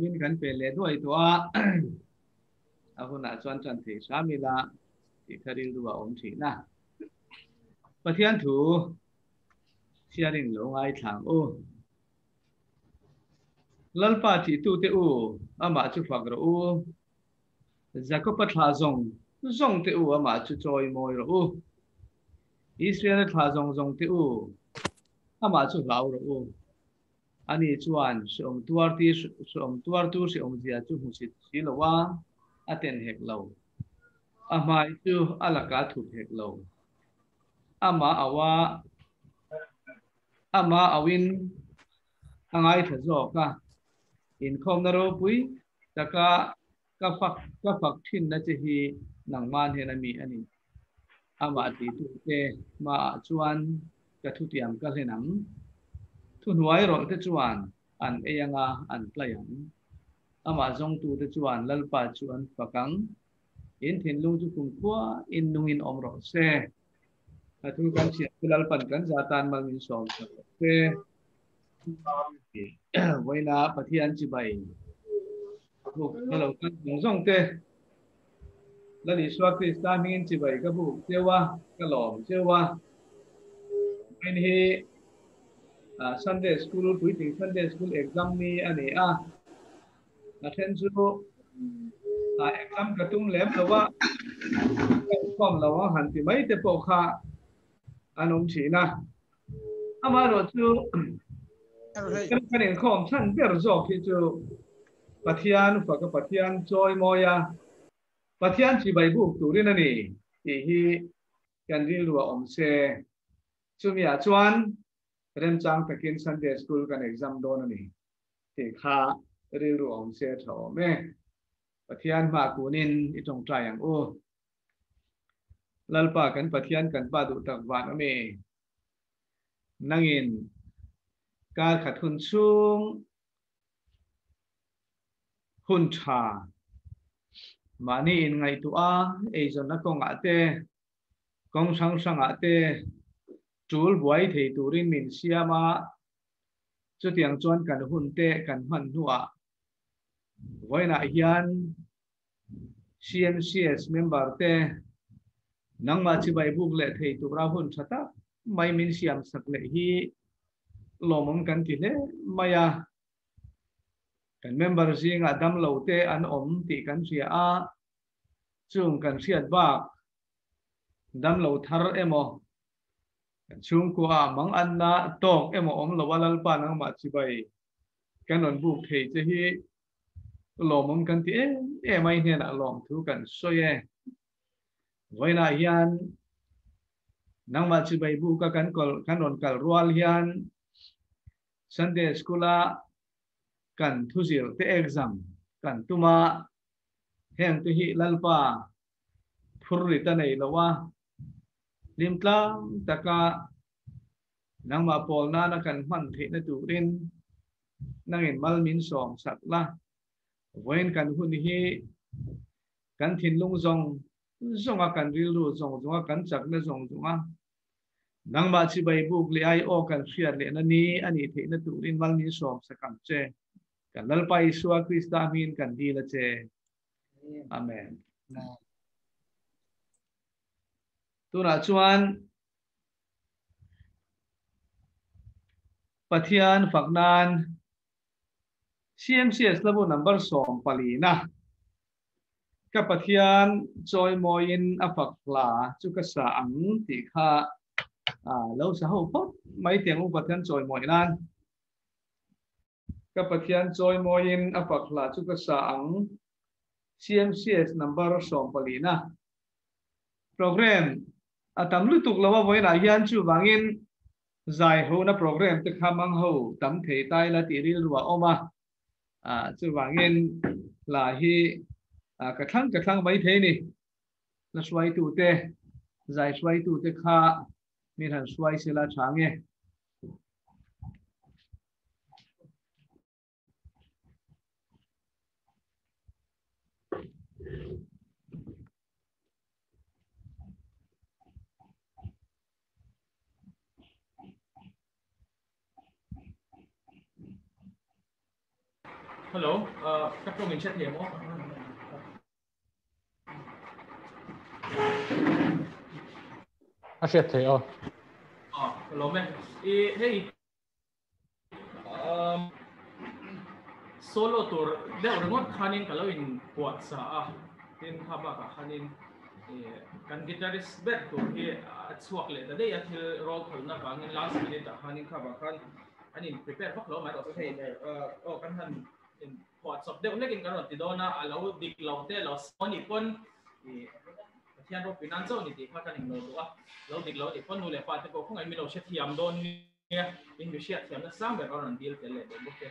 min kan pe le do ai to a ahuna chuan chan thi samila ti kharil ruwa om thi na pathian thu siaring lo ngai thang o lalpa ti tu te u ama chu phak ro u zako patha zong te u ama chu choi moi ro u Israel tha zong te u ama chu lau ro u ani chuan som tuar tu si om zia chu husit si lo wa aten hek lo ama chu alaka thu hek lo ama awin angai tha zo ka Inkhawm na ro pui taka ka phak thin na che hi nangman he na mi ani ama ti tu te ma chuan ka thu tiam ka hlenang thu nuai ro te chuan an eyanga an tlayang ama zong tu te chuan lalpa chuan pakang in thin lung chu kum khua in nungin om ro se thu kan chi lalpan kan zatan mal min som se Waina Pathian chi bai hello kan zong te lani swa krista min chi bai ka bu chewa ka lom chewa in hi Sunday school puiting Sunday school exam ni ani a athen chu exam ka tum lem lawa kom lawa han ti mai te po kha anom china ama ro chu kan Inkhawm than ber zo ki chu Pathian fa ka Pathian choi moya Pathian chi bai bu turin ani ti hi kan ri ruwa om se chumia chuan Remsang takin Sunday school kan exam don ani ti kha ri ruwa om se tho me Pathian ma kunin itong tryang o lalpa kan Pathian kan pa du tak wan ame nangin ka khathun chung hun tha mani in ngai tu a ei zon na kong ate kong sang ate tul buai thei turin min siama chu tiang chuan kan hun te kan man nuwa voina hian CMCS member te nangma chi bai buk le thei tu ra hun thata mai min siam sak le hi lomom kan ti le maya kan member sing adam lo te an om ti kan sia a chung kan siat ba dam lo thar emo chung ko a mang an na tok emo om lo walal pa nang ma chi bai kan on buk thei che hi lomom kan ti e mai ne na lom thu kan soye voina hian nang ma chi bai bu ka kan on kal rual hian Sunday school kan thuzil te exam kan tuma heng te hi lalpa phurri ta nei lawa limtlam taka nangma pol na kan man the na turin nangin mal min som sakla voin kan hun hi kan thin lung zonga kan ril ru zonga kan chak na zonga nangma chi bai buk le ai o kan fiat le na ni ani the na turin mal min som sakam che kan lalpai suwa krista min kan di la che amen tuna chuan Pathian faknan CMCS level number som palina ka Pathian choi moin afakla chu ka sa ang ti kha lo sa ho pot mai tiang u Pathian choi moi nan ka Pathian choi moin afakla chu ka sa ang CMCS number som palina program atam lutuk lawa voina hian chu wangin zai ho na program te khamang ho tam thei tai la ti ril ruwa oma chu wangin la hi ka thlang mai the ni na swai tu te zai swai tu te kha mi han swai sela change Hello, các cô mình sẽ thiểm không? Sẽ thế hello mẹ. Hey, solo tour. Để remote khanin kalau in kuat sa in khaba ka khanin kan guitarist bet tour hi suak le tadi at roll thol na ka ngin last minute khanin khaba khan anin prepare pak lo mai ro hey kan han in kuat sok deuh lekin kan ti dona alo dik lo te lo soni pon Pathian ro pinan zo ni ti kha kan lo do lo dik lo ti pon nu le pa te ko khong ai mi lo she thiam don ni in mi she thiam na sam be ron deal te le do ke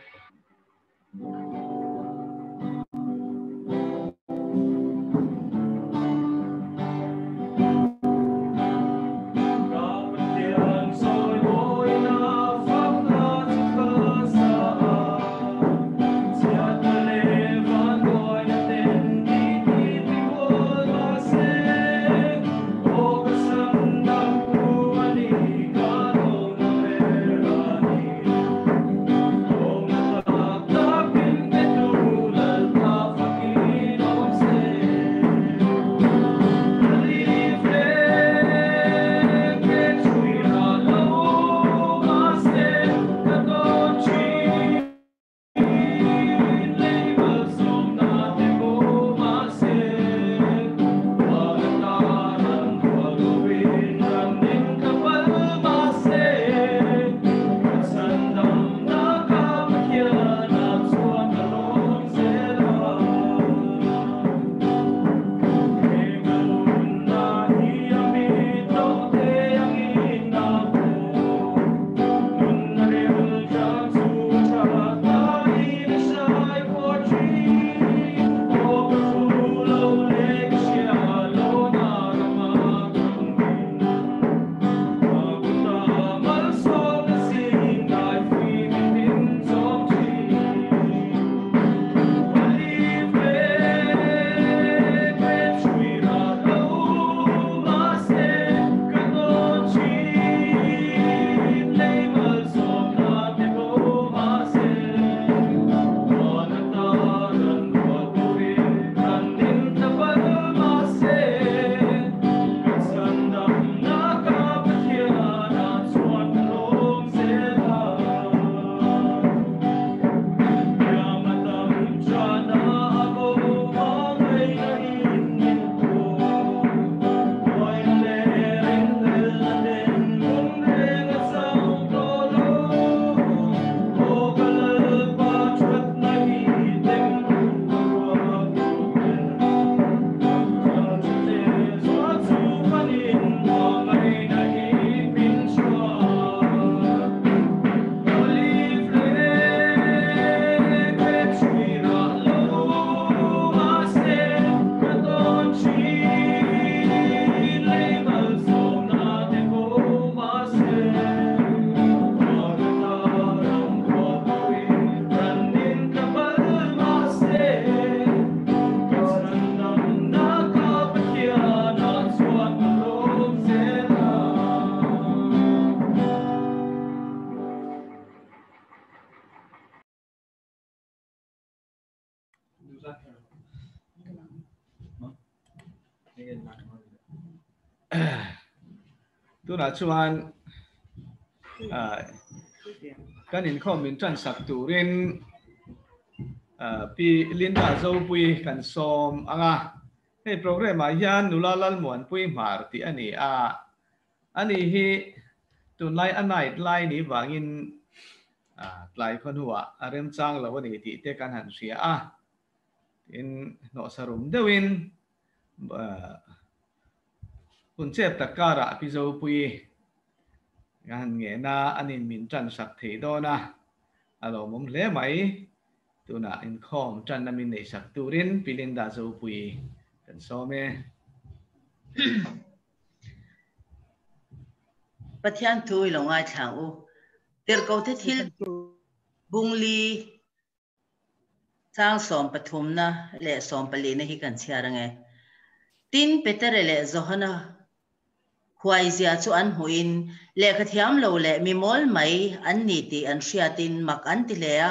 tu na chuan kan Inkhawm min tran sak turin pi Linda Zopuii kan som anga hei program a hian nula lalmuanpui mar ti ani ani hi tunlai anai tlai ni wangin tlai khanua Remsang lo ni ti te kan han sia in no sarum dewin kunchep takara pi Zopuii gan nge na anin min tran sak thei dona alo mom hle mai tuna Inkhawm tran na min nei sak turin Pilinda Zopuii kan some Pathian thui lo ngai thang u ter ko the thil bungli sang som pathum na le som pali na hi kan chiara nge tin petere le zohana Hruaitu chu an huin le khathiam lo le mi mol mai an ni ti an hriatin mak an ti le a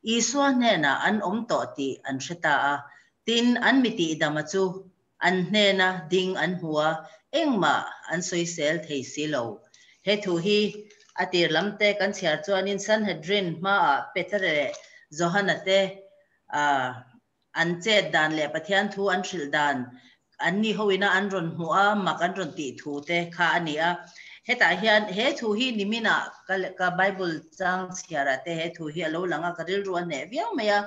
iswa ne na an to ti an sheta a tin an miti damachu an ne na ding an huwa engma an soisel thei silo he thu hi atir lamte kan chiar chuan in Sanhedrin ma petere zohanate an che dan le pathian thu an thil dan an ni hoina an ron hua mak an ron ti thu te kha ania heta hian he thu hi nimina ka Bible chang chiara te he thu hi alo langa karil ruan ne viau maya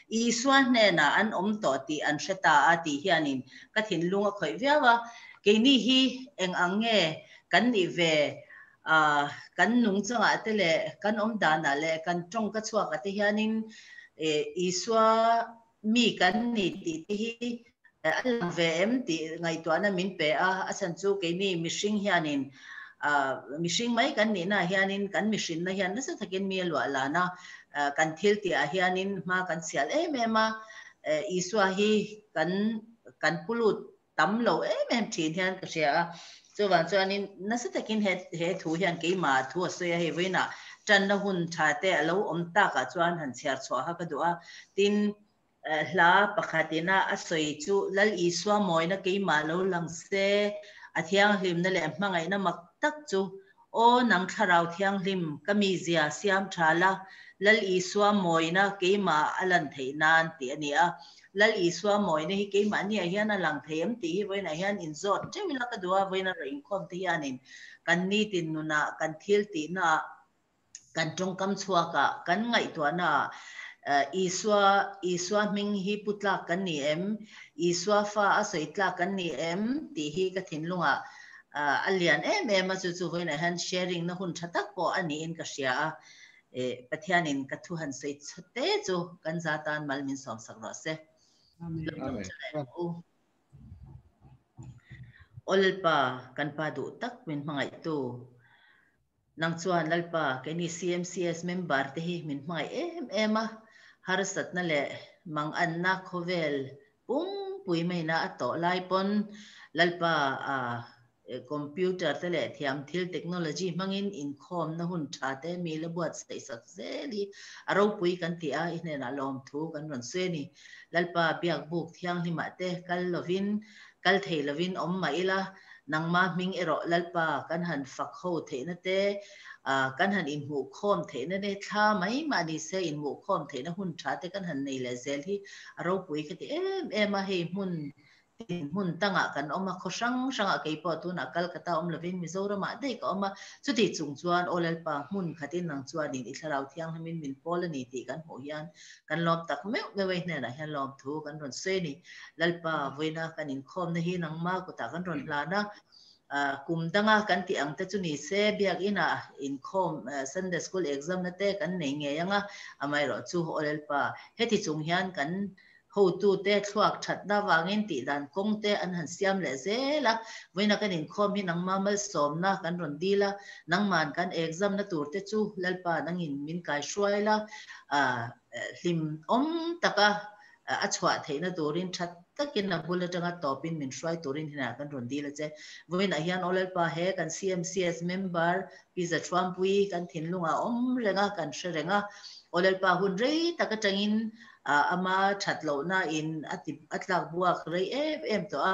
iswa ne na an to ti an sheta a ti hianin ka thin lunga khoi viawa ke ni hi eng ange kan ni ve kan nung changa te le kan dana le kan tong ka chua ka te hianin iswa mi kan ni ti hi alang ve em ti ngai to na min pe a san chu ke ni mishing hianin mishing mai kan ni na hianin kan mishin na hian na sa thakin mi lo la na kan thil ti a hianin ma kan sial ma iswa hi kan pulut tam lo em thin hian ka sia so van chuanin na sa takin he thu hian ke ma thu so ya he veina tan na hun tha te alo ta ka chuan han chiar chwa ha ka du'a tin hla pakhatina asoi chu lal iswa moina ke ma lo lang se athiang hlim na le hmangai na mak tak chu o nang tharau thiang hlim kami zia siam thala lal iswa moina ke ma alan theinan ti ania lal iswa moina hi ke ma ni hian alang theim ti hi voina hian in zot chemila ka duwa voina ra Inkhawm ti hianin kan ni tin nuna kan thil ti na kan tong kam chua ka kan ngai to na iswa ming hi putla kan ni em iswa fa asoi tla kan ni em ti hi ka thin lunga alian em chu chu voina han sharing na hun thatak po ani in ka sia Pathianin ka thu han sei chate chu kan zatan malmin som sakro se Amen. olpa kan pa du tak min mangai tu nang chuan lalpa ke ni CMCS member te hi min mai ema harasat na le mang an na khovel pung pui mai na ato lai pon lalpa computer te le thiam thil technology mangin Inkhawm na hun tha te mi la buat sei sak zeli aro pui kan ti a ine na lom thu kan ron se ni lalpa biak buk thiang hima te kal lovin kal thei lovin om mai la nangma ming ero lalpa kan han fak ho the na te kan han in hu khom the na ne tha mai ma ni se in hu khom the na hun tha te kan han nei le zel hi aro pui ka ti em a he mun tanga kan oma khosang sanga ke po tu na Calcutta lovin Mizo ma dei ka oma chuti chung chuan olalpa mun khatin nang chuan in itharau thiang hamin min polani ti kan ho hian kan lom tak me we ne na hian lom thu kan ron se ni lalpa voina kan Inkhawm na hi nang ma ko ta kan ron la na kum danga kan ti ang te chu ni se biak ina Inkhawm Sunday school exam na te kan nei nge yanga amai ro chu olelpa heti chung hian kan ho tu te thluak that na wangin ti dan kong te an han siam le zela voina kan Inkhawm hi nang mamal som na kan ron dila nang man kan exam na tur te chu lalpa nang in min kai shwaila hlim om taka achwa theina turin that takin na bulatanga topin min shwai turin hina kan ron dila che voina hian olelpa he kan CMCS member pizza Trumpui kan thinlunga om renga kan shrenga olelpa hun rei taka tangin ama thatlo na in atlak buak rei em to a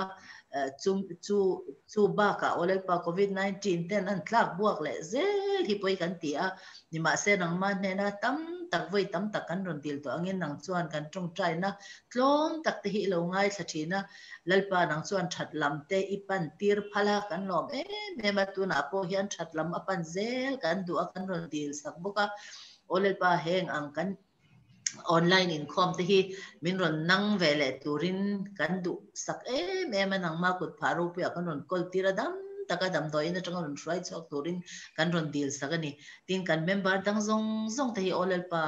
chu ba ka olelpa COVID-19 ten an tlak buak le zel hi poi kan ti a ni ma se nang man ne na tam tak voi tam tak kan ron dil to angin nang chuan kan tong trai na tlom tak te hi lo ngai thlathina lalpa nang chuan thatlam te ipan tir phala kan lom me ma tu na po hian thatlam apan zel kan du a kan ron dil sak boka olelpa heng ang kan online Inkhawm te hi min ron nang vele turin kan du sak me nang ma kut pharu pya kan ron kol tira dam taka dam doi na tang ron try chok turin kan ron deal sakani tin kan member dang zong te hi olelpa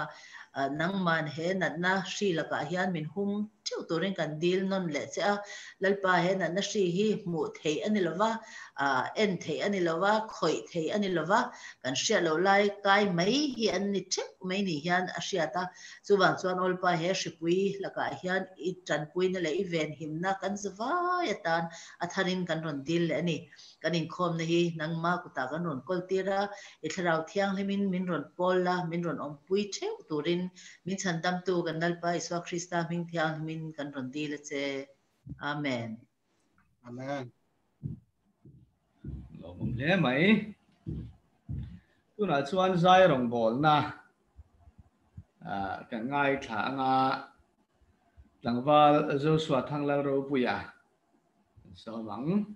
nang man he nat na shri laka hian min hum theu turin kan deal non le cha lalpa he nat na shri hi mu thei ani lova en thei ani lova khoi thei ani lova kan shia lo lai kai mai hi an ni thep mai ni hian a shia ta chuwang chuan olpa he shipui laka hian I Ṭanpui na le event himna kan zawa yatan atharin kan ron deal le ani kan Inkhawm na hi nangma kuta kan ron koltira itharau thiang le min ron polla min ron ompui cheu turin min chandam tu kan nalpa iswa Krista min thiang min kan ron dile che amen Amen. Lo mong le mai tu na chuan zai rong bol na ka ngai thla nga tlangwal Joshua Lalropuia so mang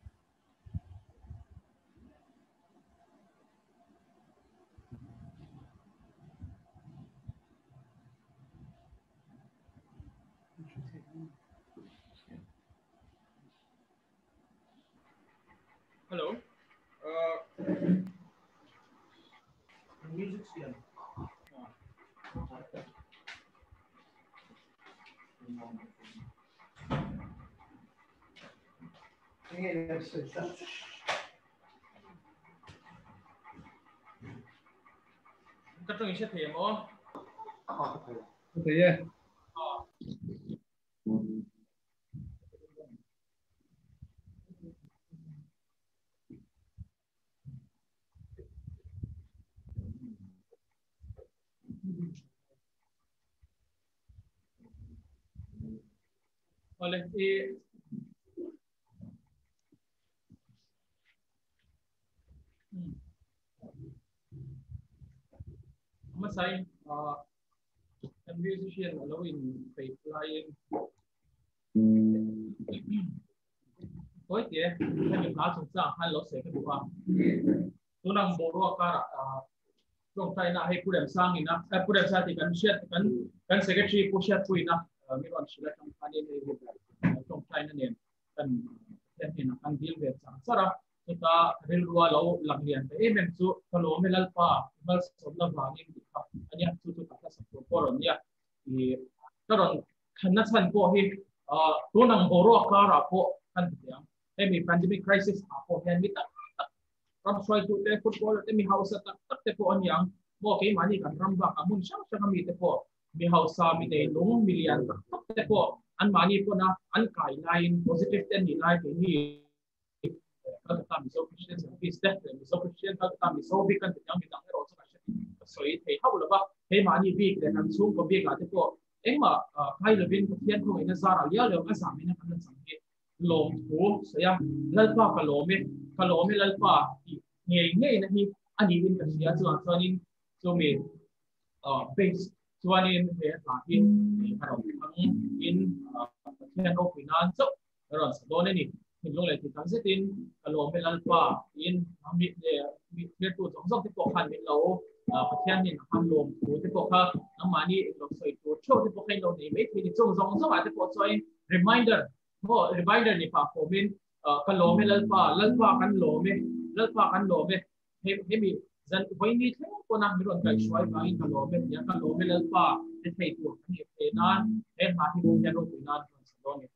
Hello. Music here. Các trường sẽ thêm không? thế ye Oleh di Masai musician allowing faith flying. Ôi kìa, hay mình nói chúng ta hay lối sẽ cái bộ tôi đang bộ rock cả trong tay na hay Remsang ina Remsang thì kan secretary Pulamte na mi ron sila trong pani ni trong tay na nen kan ten na kan deal with sara kita rilwa lo langlian te men chu kalo melalpa mal somla wangin dikha ania chu ta sa poron ya i karon khanna chan ko hi to nang bo rock kara po kan tiang emi pandemic crisis apo hen mi ta Hruaitu te football te mi hausa tak te po anyang mo ke mani kan ramba amun sang sang mi te po mi hausa mi te lung million tak te po an mani po na an kai line positive ten ni line ni Calcutta Mizo Christian service te Mizo Christian Calcutta Mizo bi kan yang mi dang ro sa so i the hau la ba he mani bi ke nan chung ko bi ga te po engma kai levin ko thian ko ina zara lia lo ka sa mi na kan sang ke lom thu saya lalpa ka lo me lalpa nghe na hi ani win ka sia chuanin chumi base chuanin he la in karom in thian ro finan so ron sa don ni hin lo le ti kan setin ka lo me lalpa in mi mi tu song song ti ko khan mi lo Pathianni han lom thu ti ko kha amani lo soi tu cho ti ko khain lo ni me ti chong song so wa ti ko choi reminder ni pa ko min ka lo me lalpa kan lo me he mi zan voi ni the ko na mi ron kai shwai ba in ka lo me ya ka lo me lalpa te thei tu ni te nan he ha hi ya ro tu nan so ni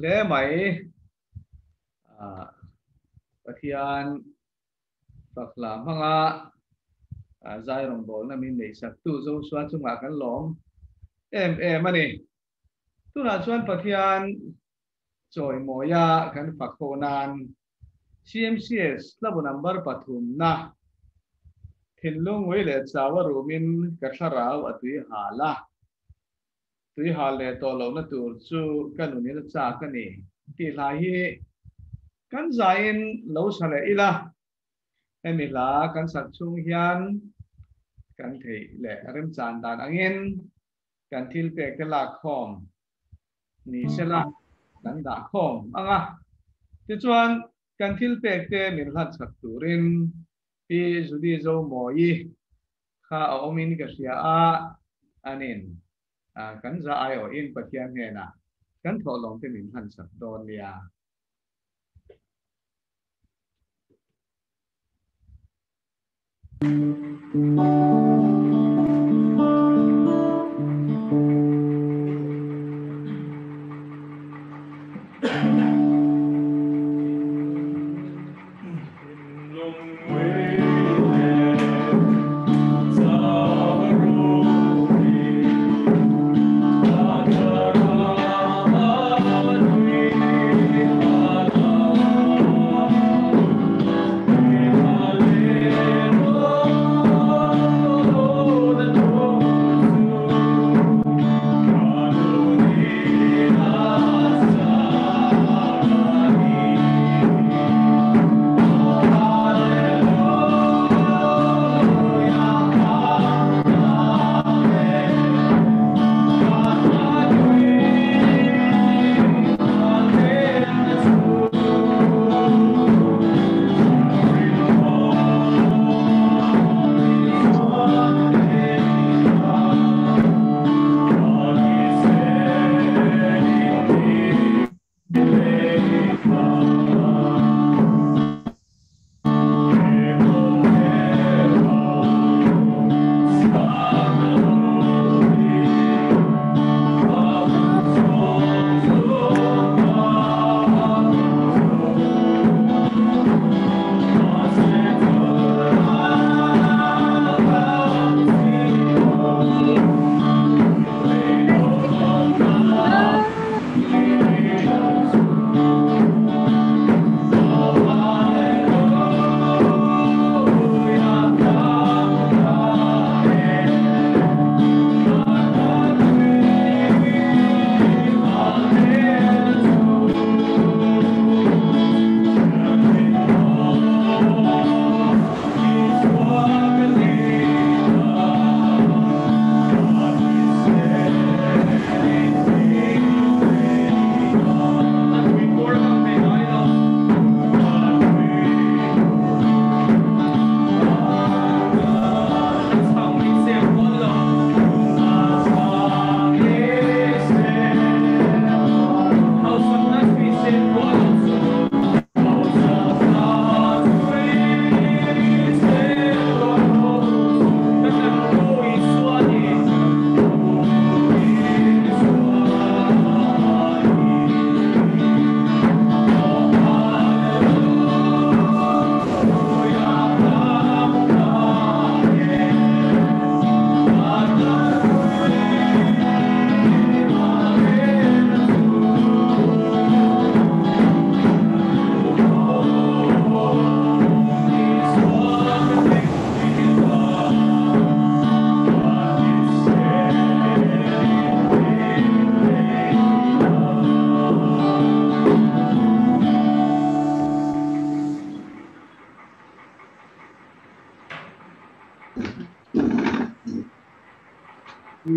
lẽ mày Pathian Vanlalhuma zai rong bol na min nei sak tu Joshua chunga kan lom em ani tu na chuan Pathian choi moya kan pakhonan CMCS labu number pathum na thinlung wele chawaru min katharau atui hala tui hale to lo na tur chu kanuni na cha kani ti lai hi kan zain lo sale ila emila kan sak chung hian kan thei le Remsang dan angin kan thil pek te la khom ni sela dan da khom anga ti chuan kan thil pek te min hlat sak turin pi zudi zo moi kha omin ka sia a anin kan za ai o in Pathian he na kan tholong te min han sak don lia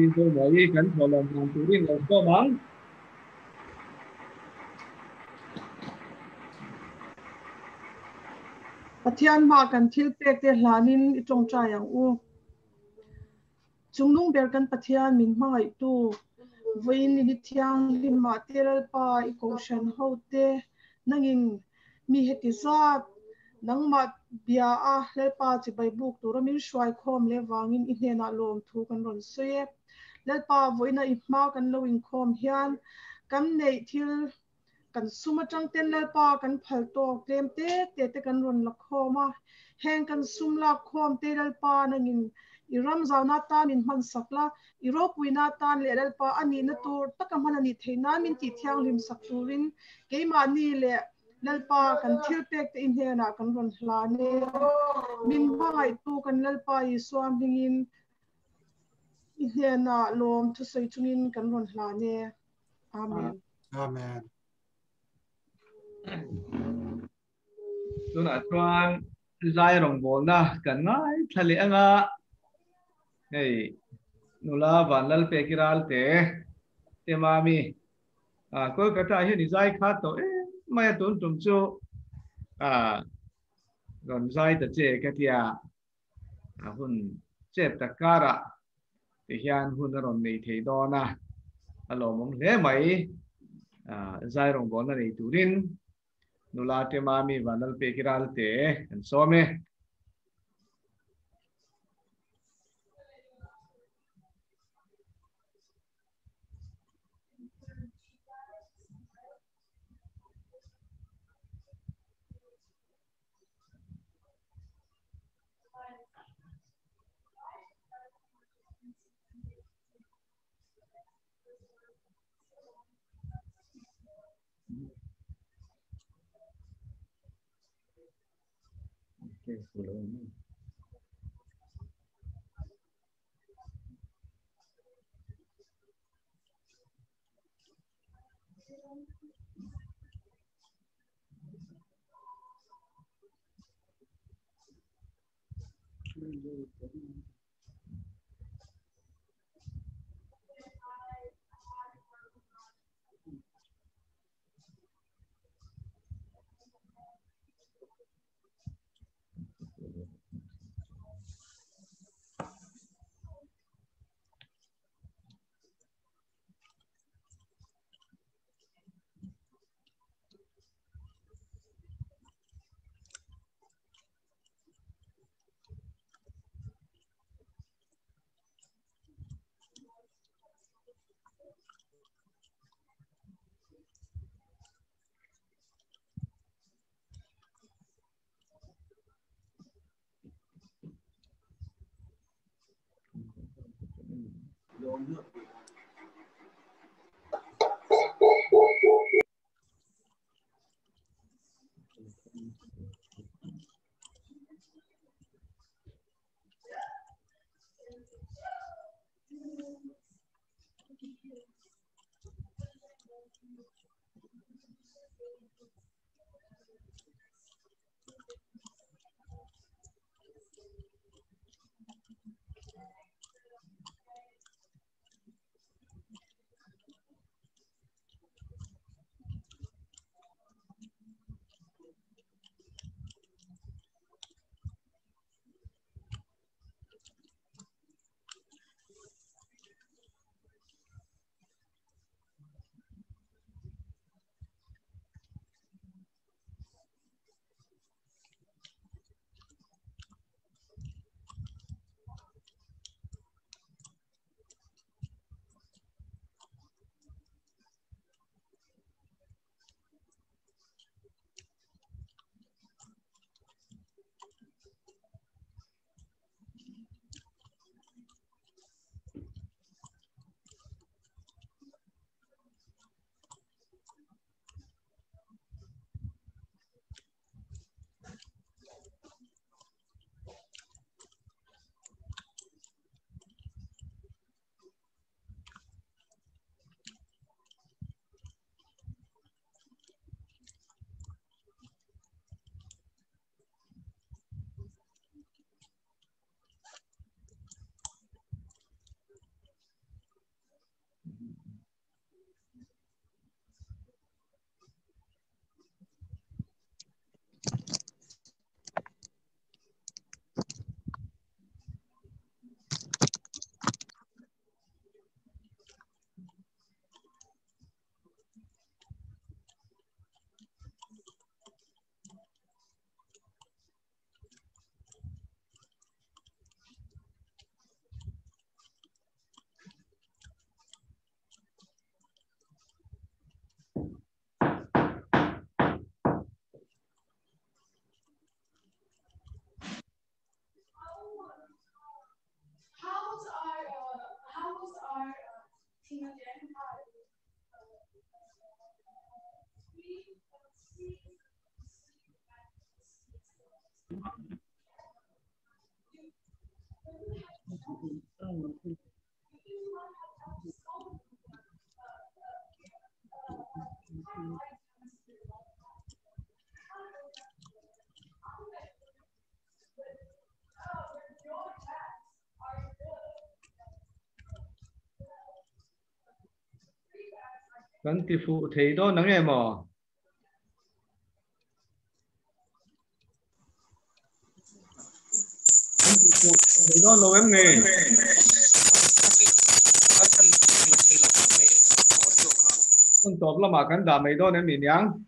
Mizo mai kan tholam nang turin lo ko mang Pathian ma kan thil pek te hlanin itong cha yang u chungnung ber kan Pathian min mangai tu voin ni thiang lima teral pa ikoshan hote nangin mi heti zat nangma bia a lerpa chi bai buk turamin Hruaikhawm le wangin i hnena lom thu kan ron soye lerpa voina i hma kan lo Inkhawm hian kan nei thil kan suma tang ten lerpa kan phal tok tlem te kan ron la khawma heng kan sum la khawm te lerpa nangin i ramzauna tan in man sakla i ropuina tan le lerpa ani na tur takamana ni theina min ti thiang lim sak turin keima ni le lalpa kan thil pek te in hena kan ron hla ne min bangai tu kan lalpa I swam hingin in hena lom thu sei chungin kan ron hla ne amen Amen. tuna chuan zai rong bol na kan ngai thali anga hei nula Vanlalhpeki Ralte te mami Calcutta hi ni zai kha to mai tun tum chu ron zai ta che ka tia hun che ta kara ti hian hun ron nei thei do na alo mong le mai zai rong bol na nei turin nula te mami Vanlalhpeki Ralte kan some Kan ti phụ thầy đó nắng em mò. Kan ti phụ thầy đó lâu em nghe. Con top là mà kan đam mấy đó nên mình nhang.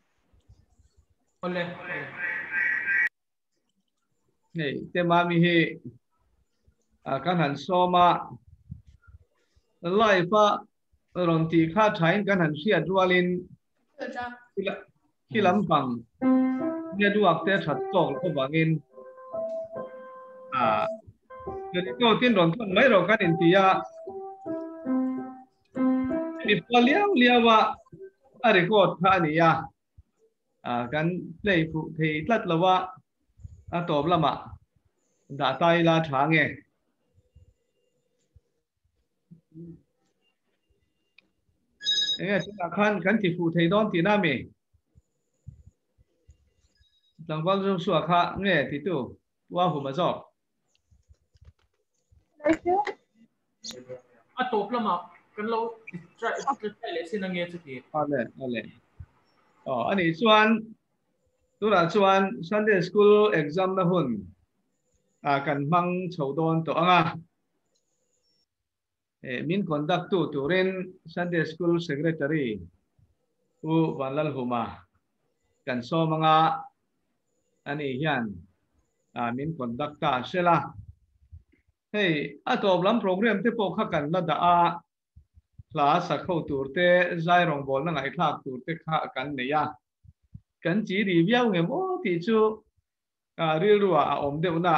Này, tema mi he kan han so ma lai pa ron ti kha thain kan han sia dualin ki lam pang ne duak te that tok ko bangin jadi ko tin ron thon mai ro kan in tia ni paliao liawa record kha ni ya kan play phụ thì tlat lawa top lama đã tay la thang nghe nghe chúng ta khăn thì phụ thầy đón thì nam mì làm bao nhiêu sủa khá nghe thì tu qua hồ mà giọt top lắm mà cần lâu try lại xin nghe chút thì ale anh ấy chuan tu là chuan Sunday school exam na hun cần mang chầu đón to anga min conduct tu ren Sunday school secretary u Vanlalhuma kan so mga ani hian min conduct ta sela hey atop lam program te po kha kan la da class a khau tur te zai rong bol na ngai thak tur te kha kan ne ya kan chỉ review nge mo ti chu ril ruwa om de na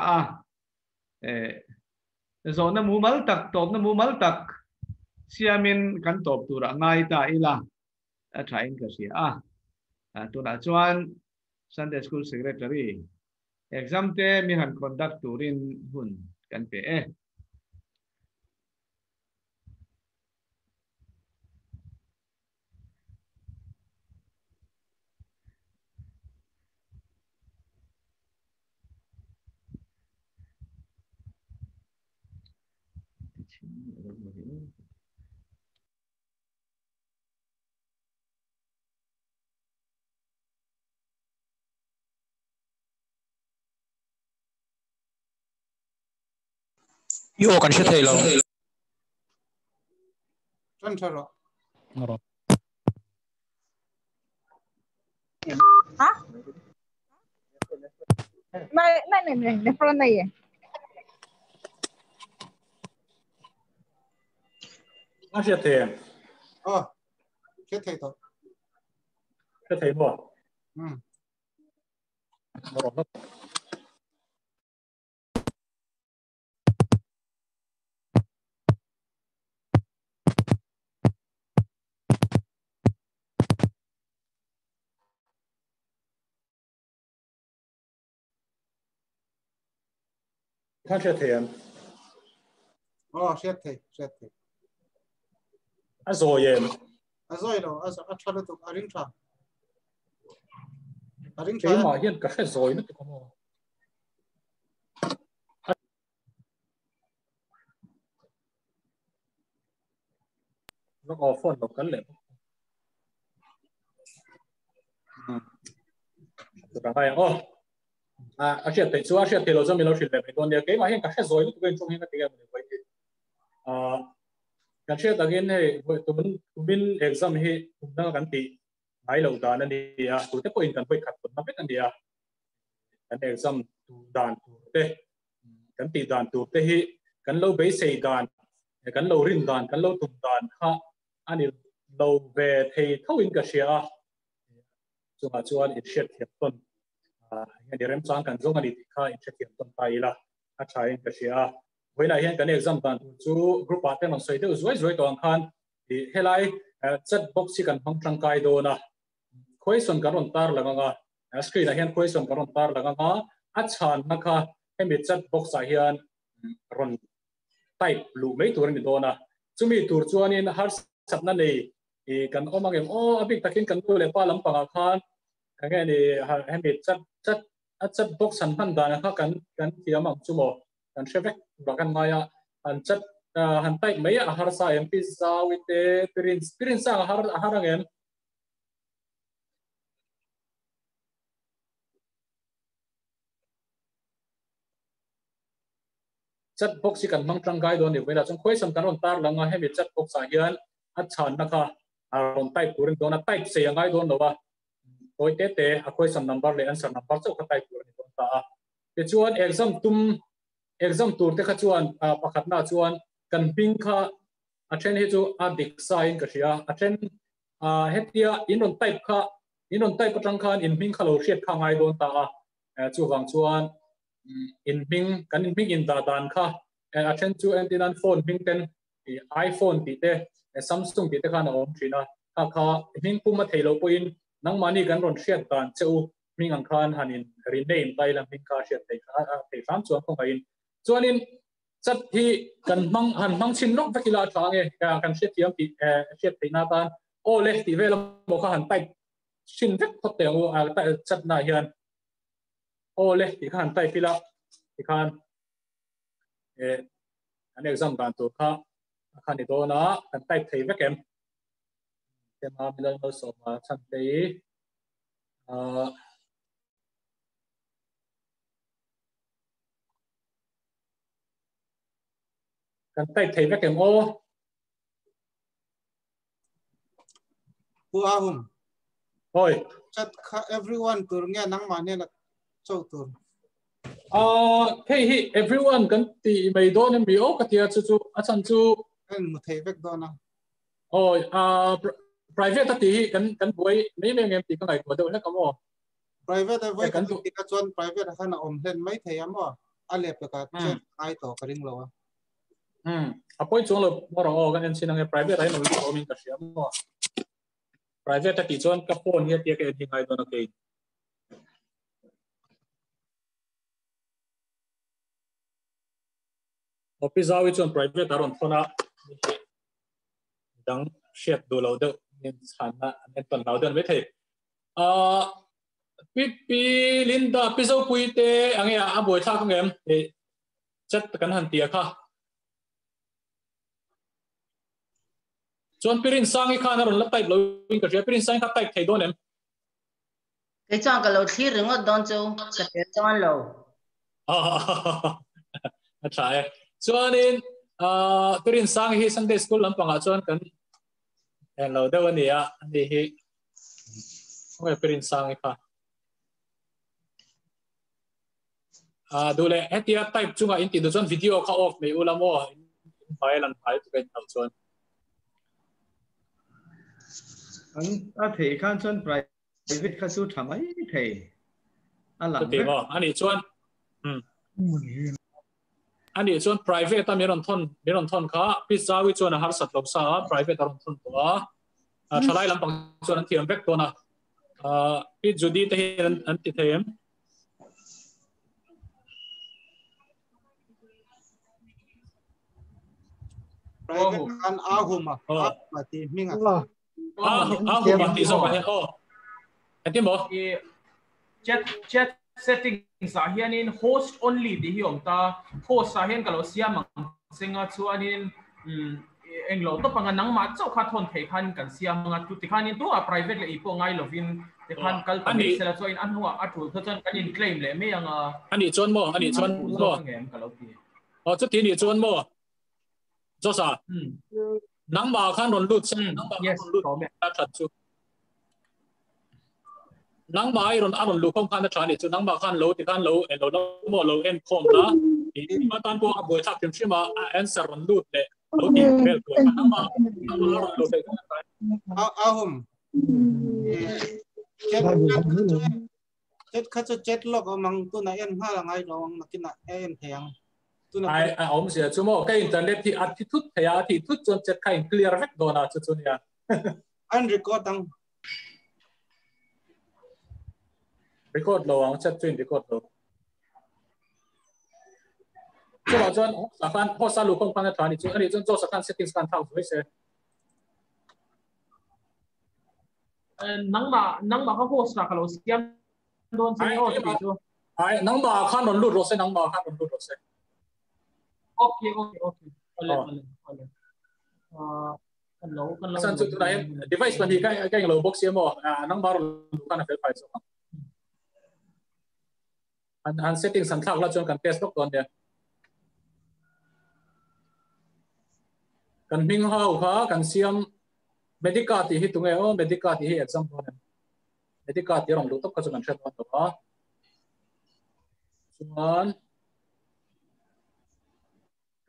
zo na mu mal tak top na mu mal tak siamin kan top tur ngai ta ila thain ka sia tu na chuan Sunday school secretary exam te mi han conduct turin hun kan pe Yo kan thei lo. Ṭantu ro. Hả? Này, front này. Nó sẽ thei. Cái thầy đó. Cái thei bo. Nó sẽ thei. Sẽ thầy. Rồi em. Rồi đâu, thằng đó tụi anh tra. Cái mà hiện cái rồi nó cũng không. Nó có phone nó cắn lệ. Cái này sẽ thầy chúa sẽ thầy lo cho mình lo chuyện về còn nếu cái mà hiện cái rồi nó cũng trong hiện cái cái mình vậy cái chuyện đầu tiên này tụi mình exam hi tụi nó cần tị ngay lâu đàn anh đi tụi nó point cần phải khắc phục nó biết anh đi cái exam tụi đàn tụi thế cần tị đàn tụi thế hi cần lâu bế xây đàn cần lâu rin đàn cần lâu tụi đàn ha anh đi lâu về thầy thâu in cái gì chúng ta chọn ít xét hiệp tuần hiện đi Remsang kan zong ani kha in check hiệp tuần tai la trai in cái gì với lại hiện cái exam đàn chú group partner nó xây được rồi to khan helai chat box si kan hang tangkai do na question karon tar langa screen a hian question karon tar langa a chan na kha hemi chat box a hian ron type lu mai tur ni do na chumi tur chuanin har sapna nei kan omangem abik takin kan tu le pa lampanga khan kage ni hemi chat box han han da na kha kan tiamang chumo kan shevek bakan maya an chat han type mai a har sa mp zawite prince sa harangem chat box si kan mang tang gai do ni wela chung question kan on tar langa hemi chat box a hian a chan na kha on type turin do na type se ngai do no wa oi te a question number le answer number chu ka type turin do ta te chuan exam tur te kha chuan pakhat na chuan kan ping kha a then he chu a dik sign ka ria a then hetia in on type patang khan in ping khalo hriat kha ngai do ta chu wang chuan in ping kan in ping in da dan kha a then chu antinan phone ping ten iPhone ti te Samsung ti te kha na om thina kha ping puma theilo poin nang mani kan ron hriat dan cheu ming ang khan hanin rename tai lam ping kha hriat te sam chuan khong in chuanin chat hi kan mang chin nok vakila thange kan hriat tiam ti hriat theina tan o le ti vela mo kha han type chin vek khote o chat na hian ole ti khan tai pila ti khan an exam dan to kha khan do na kan tai thei vekem tema milal no so ma chan tei kan tai thei vekem o Puahum hoi chat everyone tur nge nang mane la chau tur hey everyone kan ti mai do nem bi o ka tia chu achan chu en mu thei vek do na oi private ti kan boi nei ngem ti ka ngai ko do na ka mo private voi kan ti ka chon private khan om hlen mai thei amo ale pe ka chen ai to karing lo apoi chung lo moro o kan sin ang private ai no lo min ka siam mo private ti chon ka phone hi ti ka ti ngai do na ke office awi chon private aron thona dang shet do lo de nin chana nen ton lo den we the pi linda pi Zopuii te angya a boi tha ngem e chat kan han tia kha chon pirin sang i khan ron la type lo in ka pirin sang ka type thei do nem cái chọn cái lô thir rừng ở đón châu cái tiền chọn lô acha e chuanin pirin sang hi Sunday school lampanga chuan kan lo de wania ani hi oi pirin sang i kha dole hetia type chunga inti do chon video kha off me ulamo file an file tu kan chon an thei khan chon private kha chu thamai thei alang te mo ani chon ani chon private ta meron thon kha pizza wi chon har sat lok sa private aron thon to thalai lampang chon an thiam vek to na pi judi te an ti them private kan ahuma ti minga ahuma ti so ba he ati mo chat settings a hianin host only di hi om ta host a hian kalo siamang senga chuanin englo to panga nang ma chau kha thon thei khan kan siamanga tu ti khanin tu a private le ipo ngai lovin te khan kal pa ni sela chuin an huwa atu thon kan in claim le me anga ani chon mo ngem kalo ti chu ti ni chon mo Joshua nang ma khan ron lut nang ma yes ron lut ta that chu nang ma iron aron lu khom khan ta chani chu nang ma khan lo ti khan lo en lo mo lo en khom na ma tan ko aboi thak tim chima answer ron lut le lo ti bel ko nang ma ron lo te ahum chat kha chu chat log amang tu na en ha la ngai lo nakina en thang tu ai ông sẽ chú mò cái internet thì attitude thì attitude chọn chết cái clear vết đồ nào chú nha anh record đăng record lâu ông chết chuyên record lâu chú bảo chọn sắp ăn họ sao lúc không phăng cái chú anh đi chọn cho sắp ăn settings kan thao rồi sẽ nang ba ka host na kalau siam don sa ni host dito ai nang ba khan on lut rồi sẽ nang ba khan on lut rồi sẽ okay ole kan lo san chú tụi device bên thì cái lâu box xem mò nang ba rồi kan phải phải số anh settings kan thao là chọn kan test don đấy kan ming hao kha kan siam medical thì hit tung eo medical thì hit exam thôi medical thì rong lu top ka chuan thret on to chuan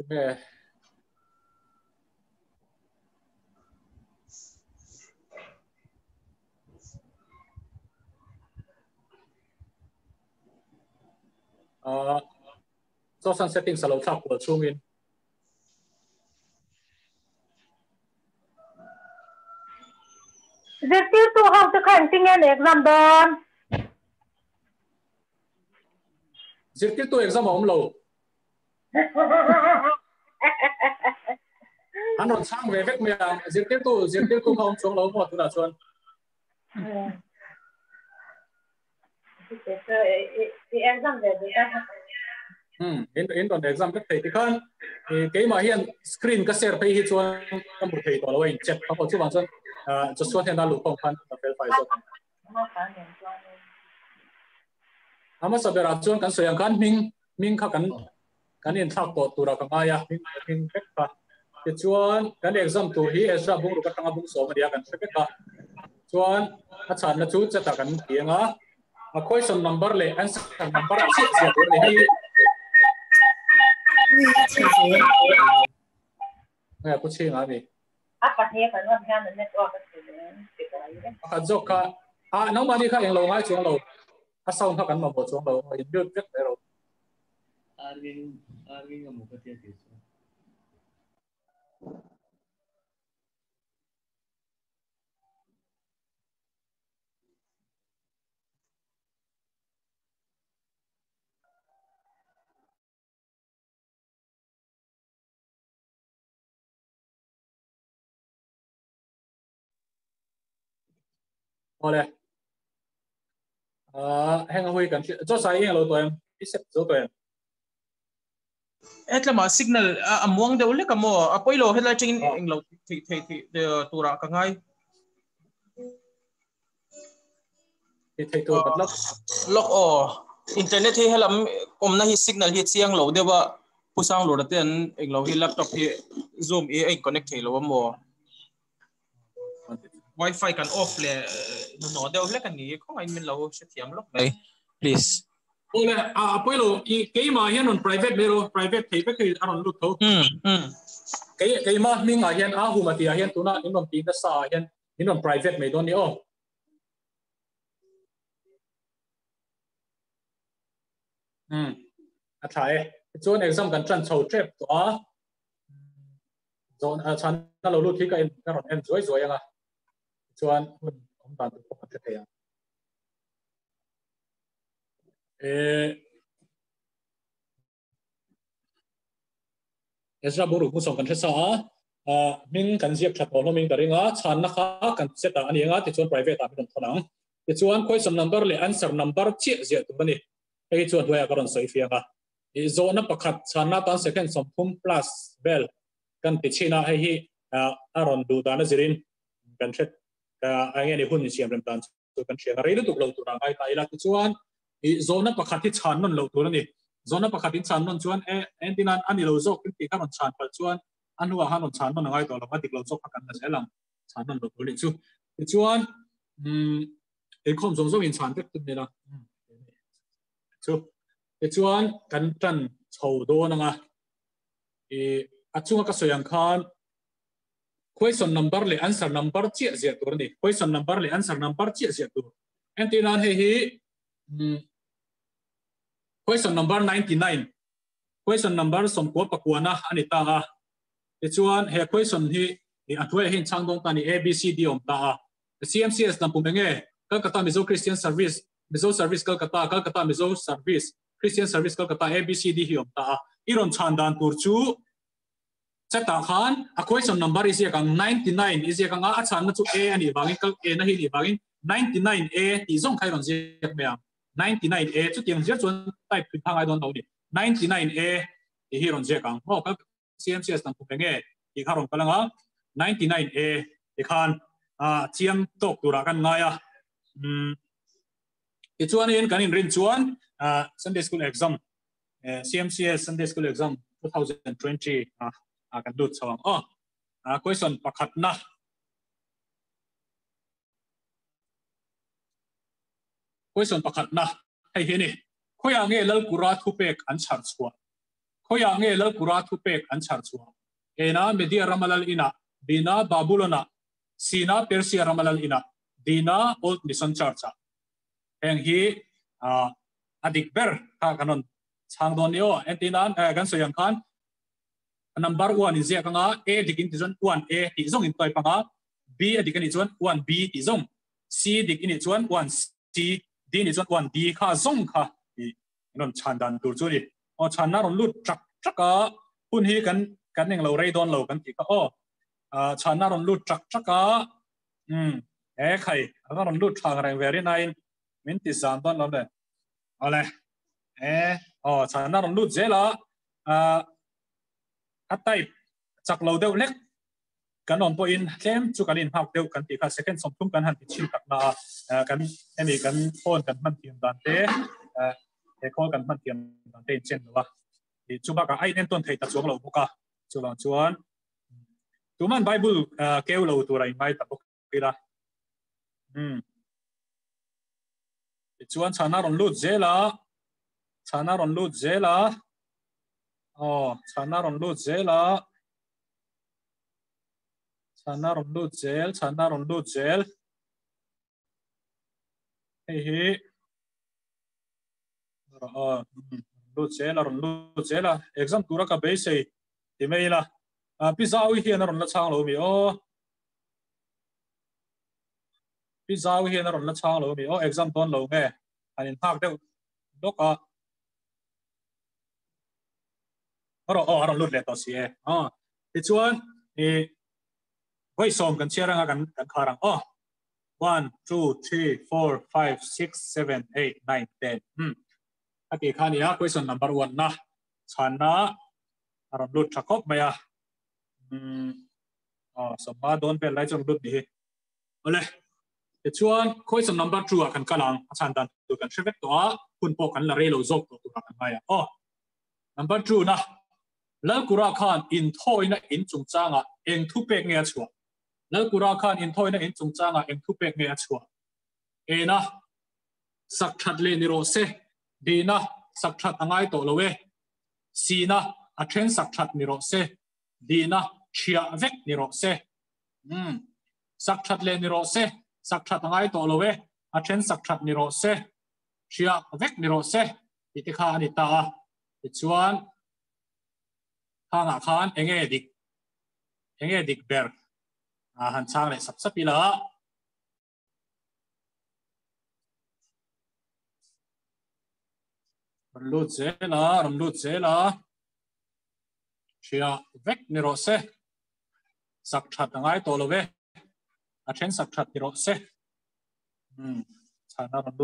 ke so san settings alo thak ko chung in Zirtil tu how to counting an exam don. zirtil tu exam om lo anh nói sang về việc mình zirtil tu không chung lo mo tu na chuan The exam in don exam cái thầy thì khan cái mà hiện screen cái share page hi chuan cái một thầy to lo in chat có chu ban chuan Joshua hiện đang lục không khan phải phải rồi ama sabera chuan kan soyang kan ming kha kan in thak to tura ka ngaya ming pek ka ti chuan kan exam tu hi extra bung ru ka tanga bung so ma dia kan pek ka chuan a chan na chu chata kan tianga a question number le answer number chi sia tu ni hei ya ku chi nga ni apa he kan wa kan network ka joka nang ma ni kha eng lo ngai chuan lo a sound kha kan ma bo chuan lo in build vek ero argin ga muka tia ti ole hang hui kan cho sai eng lo to em set zo to em etla ma signal amuang de ule kamo apoilo hela ching englo thi de tura ka ngai thei tu matlab lock internet hi helam komna hi signal hi chiang lo dewa pusang lo raten englo hi laptop hi zoom e connect thei lo mo wifi kan off le no de ule kan ni ko ai min lo se thiam lock nei please ole apoilo ke ma hian on private mero private thei pe ke aron lut tho ke ma ming a hian hu ma ti a hian tuna in on ti na sa hian in on private me don ni a thai chuan exam kan tran chho trap to zon chan na lo lut thi ka in karon en zoi anga chuan om ban tu ko te ya Ezra boru musong kan thesa min kan ziak that lo min daringa chan na kha kan seta ani nga ti chuan private a min thonang ti chuan question number le answer number chi zia tu bani ei chuan hoya karon soi fianga i zona pakhat chan na tan second somphum plus bel kan ti china hi aron du dana zirin kan thet ka angeni hun siam rem tan chu kan thia reilu tuk lo tu ra ngai ta ila ti chuan i zona pakhat hi chan non lo tu ni zona pakhat in chan non chuan entinan ani lo zo kin ti kan on chan pal chuan anwa han on chan non ngai to lo ma dik lo zo pakhat na selang chan non lo tu ni chu ti chuan Inkhawm zong zong in chan tek tu ni la chu ti chuan kan tan chho do na nga achunga ka soyang khan question number le answer number chi zia tur ni question number le answer number chi zia tur entinan he hi question number 99 question number som ko pakwana anita a ti chuan he question hi atwe hin changdong tani abcd om ta a CMCS nam pumenge Calcutta Mizo Christian Service Mizo Service Calcutta Mizo Service Christian Service Calcutta ABCD hi om ta iron chandan tur chu chata khan a question number is yakang 99 is yakang a chan na chu a ani bangin kal a na hi ni bangin 99a ti zong khai ron je me 99a chu tiang je chon type phi thang I don't know ni 99a ti hi ron je kang mo ka CMCS nam pumenge ti kharon kalanga 99a ti khan chiam tok tura kan ngaya chuan in kan in rin chuan Sunday school exam CMCS Sunday school exam 2020 kan lut chawang question pakhat na hei he ni khoya nge lal kura thu pek an char chua khoya nge lal kura thu pek an char chua ena media ramalal ina dina babulona Sina Persia Ramalal ina Dina Old Mission Church and he adik ber ka kanon changdon yo entinan gan soyang khan number 1 is ya kanga a dikin tizon 1a ti zong in toy panga b adikan ni zon 1b ti zong c dikin ni zon 1c d ni zon 1d kha zong kha non chandan tur chu ni channa ron lut chak chaka hun hi kan ning lo rei don lo kan ti ka chana ron lut chak chaka khai ana ron lut thang rang very nine min ti san don lo le ole chana ron lut zela atai chak lo deuh lek kan on po in tlem chu kan in hak deuh kan ti kha second som thum kan han ti chin tak na kan emi kan phone kan man tiam dan te call kan man tiam dan te chen lo wa ti chu ba ka ai nen ton thei ta chuang lo buka chu lang chuan Tuman Bible kêu lâu tu rai mai tapok kira. Chuan chana ron lut zela. Chana ron lut zela. Chana ron lut zela. Chana ron lut zel. Chana ron lut zel. Hey. Lut zela ron lut zela. Exam tura ka base email la. Pizza wi hian ron la chang lo mi pizza wi hian ron la chang lo mi exam ton lo nge anin thak deuh doka ron lut le to si ti chuan voi som kan chiaranga kan kharang 1 2 3 4 5 6 7 8 9 10 ati khania question number 1 na chana ron lut thakop maya ma don pe lai chong lut ni ole te chuan question number 2 kan kalang chan dan tu kan shevek to kun po kan la re lo zok to kan maya number 2 na lal kura khan in thoina in chung changa eng thu pek nge chua lal kura khan in thoina in chung changa eng thu pek nge chua ena sak that le ni ro se dina sak that angai to lowe sina a then sak that ni ro se dina chia vek ni ro se sak that le ni ro se sak that angai to lowe a then sak that ni ro se chia vek ni ro se ti kha ani ta ti chuan hanga khan enge dik ber han chang le sap sapila ron lut zela chia vek ni ro se sak that angai to lowe a then sak that ni ro se chana ron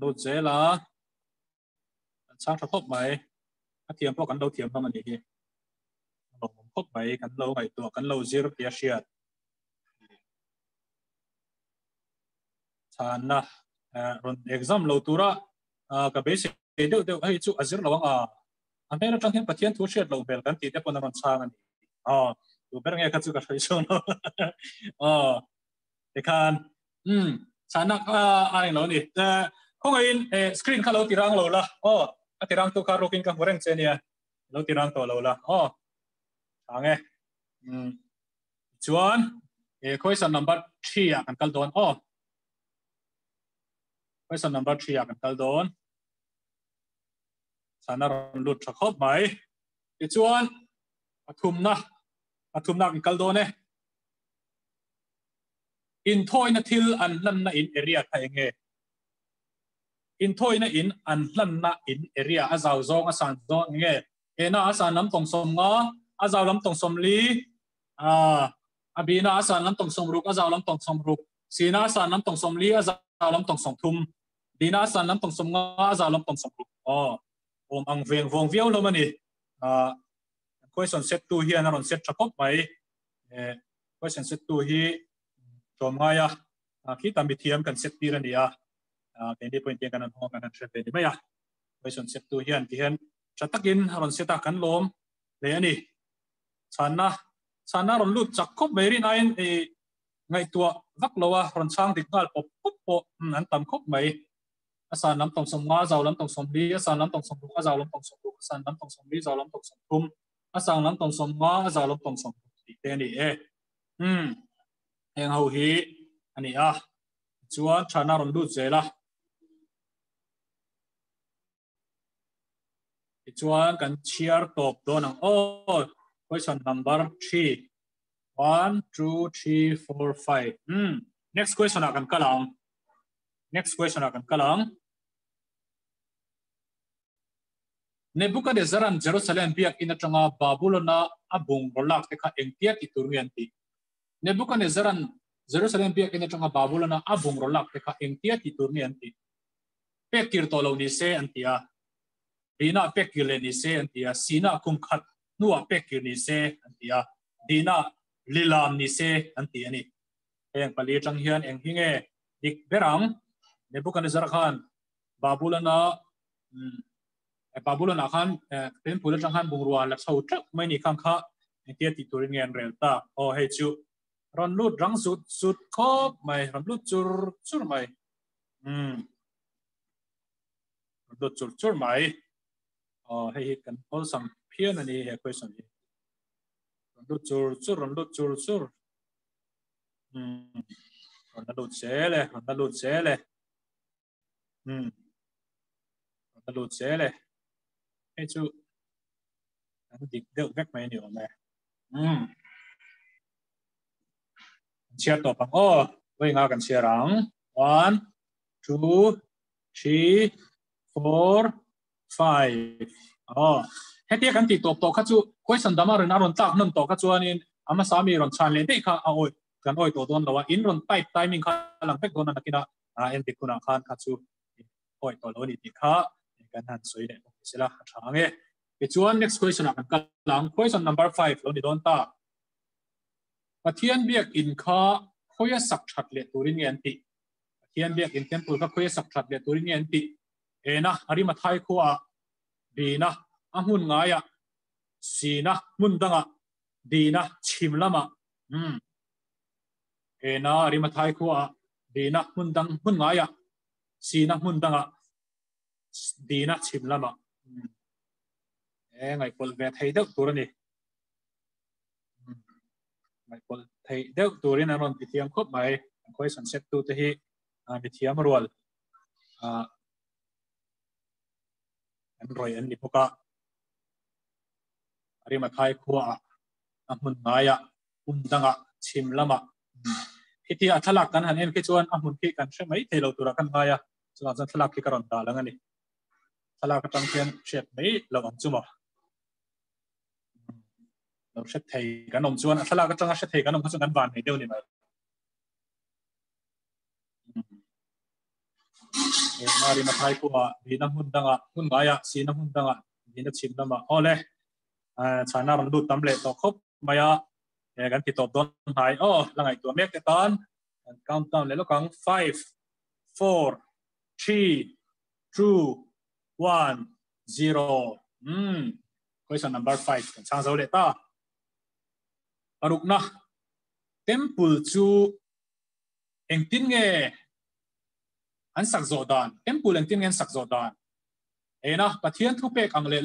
lut zela sang thop mai a thiam po kan lo thiam bang ani hi lo khop mai kan lo ngai to kan lo zero tia shiat chana ron exam lo tura ka basic deu ai chu azir lawang amena tang hen pathian thu shet lo bel kan ti te pon ron chang ani tu ber nge ka chu ka thoi so no te khan chana ai lo ni không ai screen khá lâu tirang lâu la tirang tu khá rokin ka horeng che nia lâu tirang to lâu la nghe chuan question number 3 kan kal don question number 3 kan kal don chana ron lut thakop mai ti chuan athumna kan kaldo ne in thoi na thil an lan na in area thaenge in thoi na in an lan na in area azau zong asan zong nge ena asan lam tong som nga azau lam tong som li abina asan lam tong som ruk azau lam tong som ruk sina asan lam tong som li azau lam tong som thum dina asan lam tong som nga azau lam tong som ruk ang veng vong viau lo mani question set 2 here aron set thakop mai question set 2 hi tomaya kita mithiam kan set tirania kendi point kan an ho kan thre ni maya question set 2 hian ti hen chatakin aron seta kan lom le ani chana ron lut chakhop merin ain ngai tua vak lowa ron chang dik ngal pop an tam khop mai asan lam tong som nga zaw lam tong som li asan lam tong som ru zaw lam tong som ru asan lam tong som li zaw lam tong som tum asan lam tong som nga zaw lam tong som ti te ni eng ho hi ani chuan chana ron lut zela chuan kan share top donang question number 3 1 2 3 4 5 next question akan kalang Nebuchadnezzar Jerusalem biak ina tanga Babylona abung rolak teka engtia titurnianti Nebuchadnezzar Jerusalem biak ina tanga Babylona abung rolak teka engtia titurnianti pekir tolo ni se antia dina pekir ni se antia sina kumkhat nuwa pekir ni se antia dina lilam ni se antia ni eng pali tang hian eng hinge dik berang Nebuchadnezzar khan Babylona khan pen pula tang khan bungrua la chau thak mai ni khang kha engtia titurin ngen relta hei chu ron lut rang sut khop mai ron lut chur mai lut chur mai hei kan hol sam phian ani he question ni ron lut chur ron lut sele hei chu an dik deuh vek mai ni ome chia to pang voi nga kan chia rang 1 2 3 4 5 hetia kan ti top to kha chu question damar na ron tak nam to kha chuanin ama sami ron chan le dei kha oi kan oi to don lawa in ron type timing kha lang pek don na kina en dikuna khan kha chu oi to lo ni ti kha kan han soi le sila thange chuan next question akan kalang question number 5 lo ni don ta pathian biak in kha khoya sak that le turin ngen ti pathian biak in temple kha khoya sak that le turin ngen ti ena ari ma thai khuwa dina amun ngaya sina mundanga dina chimlama ena ari ma thai khuwa dina mundang mun ngaya sina mundanga dina chimlama ngai pol ve thei deuh turani ngai pol thei deuh turin aron pithiam khop mai question set 2 te hi pithiam rual an roi an ni poka ari ma thai khuwa amun ngaya undanga chimlama hiti athalak kan han en ke chuan amun ki kan hre mai thelo tura kan ngaya chuan chan thalak ki karon ta langani thalak atang khian shet mai lo ang chuma lo shet thei kan om chuan thalak atang shet thei kan om chu kan van nei deu ni mai mari ma thai khuwa dina mundanga mun ngaya sina mundanga dina chimlama ole chana ron lut tam le to khop maya kan ti top don hai langai tu mek te tan count down le lo kang 5 4 3 2 1 0 question number 5 kan chang zo le ta arukna temple chu engtin nge an sak zo dan temple engtin ngen sak zo dan ena pathian thu pek ang le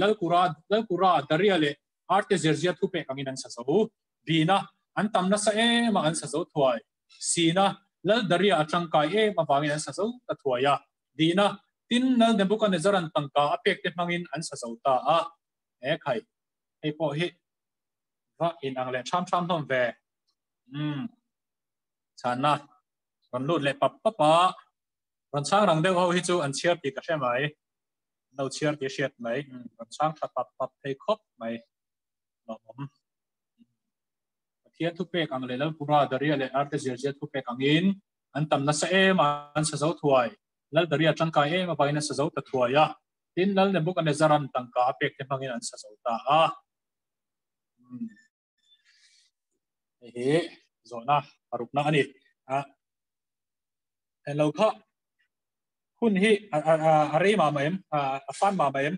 lalkura daria le artezergia thu pek angin an sa zo dina an tamna sa ma an sa zo thuai sina lal daria atang kai ma bangin an sa zo ta thuaya dina tin nal ne bukan zaran tangka apek te mangin an sa zauta a khai ei po hi va in ang le tham thom ve chana ron lut le papa ron sang rang deu ho hi chu an chiar ti ka she mai no chiar ti shet mai ron sang tha pap thei khop mai no Pathian thu pek ang le lal pura daria le arte zia thu pek angin an tam na sa em an sa zau thuai lal daria changkai em ba ina sa zau ta thuaya tin lal ne bukan zaran tangka apek te mangin an sa zau ta a he zona arupna ani hello kha hun hi are ma maem fan ma maem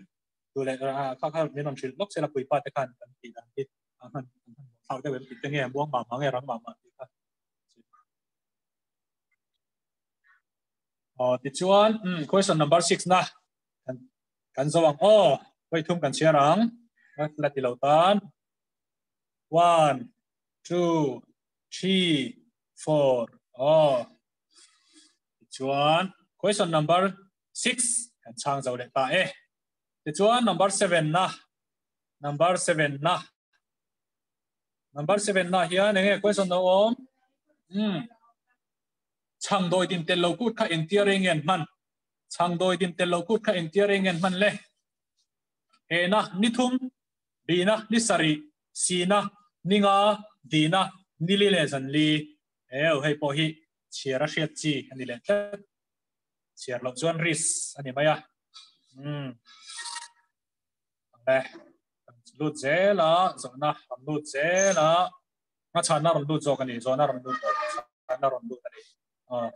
tu le kha min on thil lok sela pui pa te khan kan ti dan ti han sau te wem ti te nge buang ma ma nge rang ma ti kha ti chuan question number 6 na kan zawang wai thum kan chiarang la ti lo tan 1 2 3 4 chuan question number 6 kan chang zau le ta chuan number 7 na number 7 na hian nge question no om chang doi dim tel lo kut kha engineering en man chang doi dim tel lo kut kha engineering en man le na nithum bina nisari sina ninga dina nili le zan li hei po hi chiara hriat chi ani le chiar lo chuan ris ani maya lut zela zona lut zela nga chana ron lut zok ani zona ron lut chana ron lut ani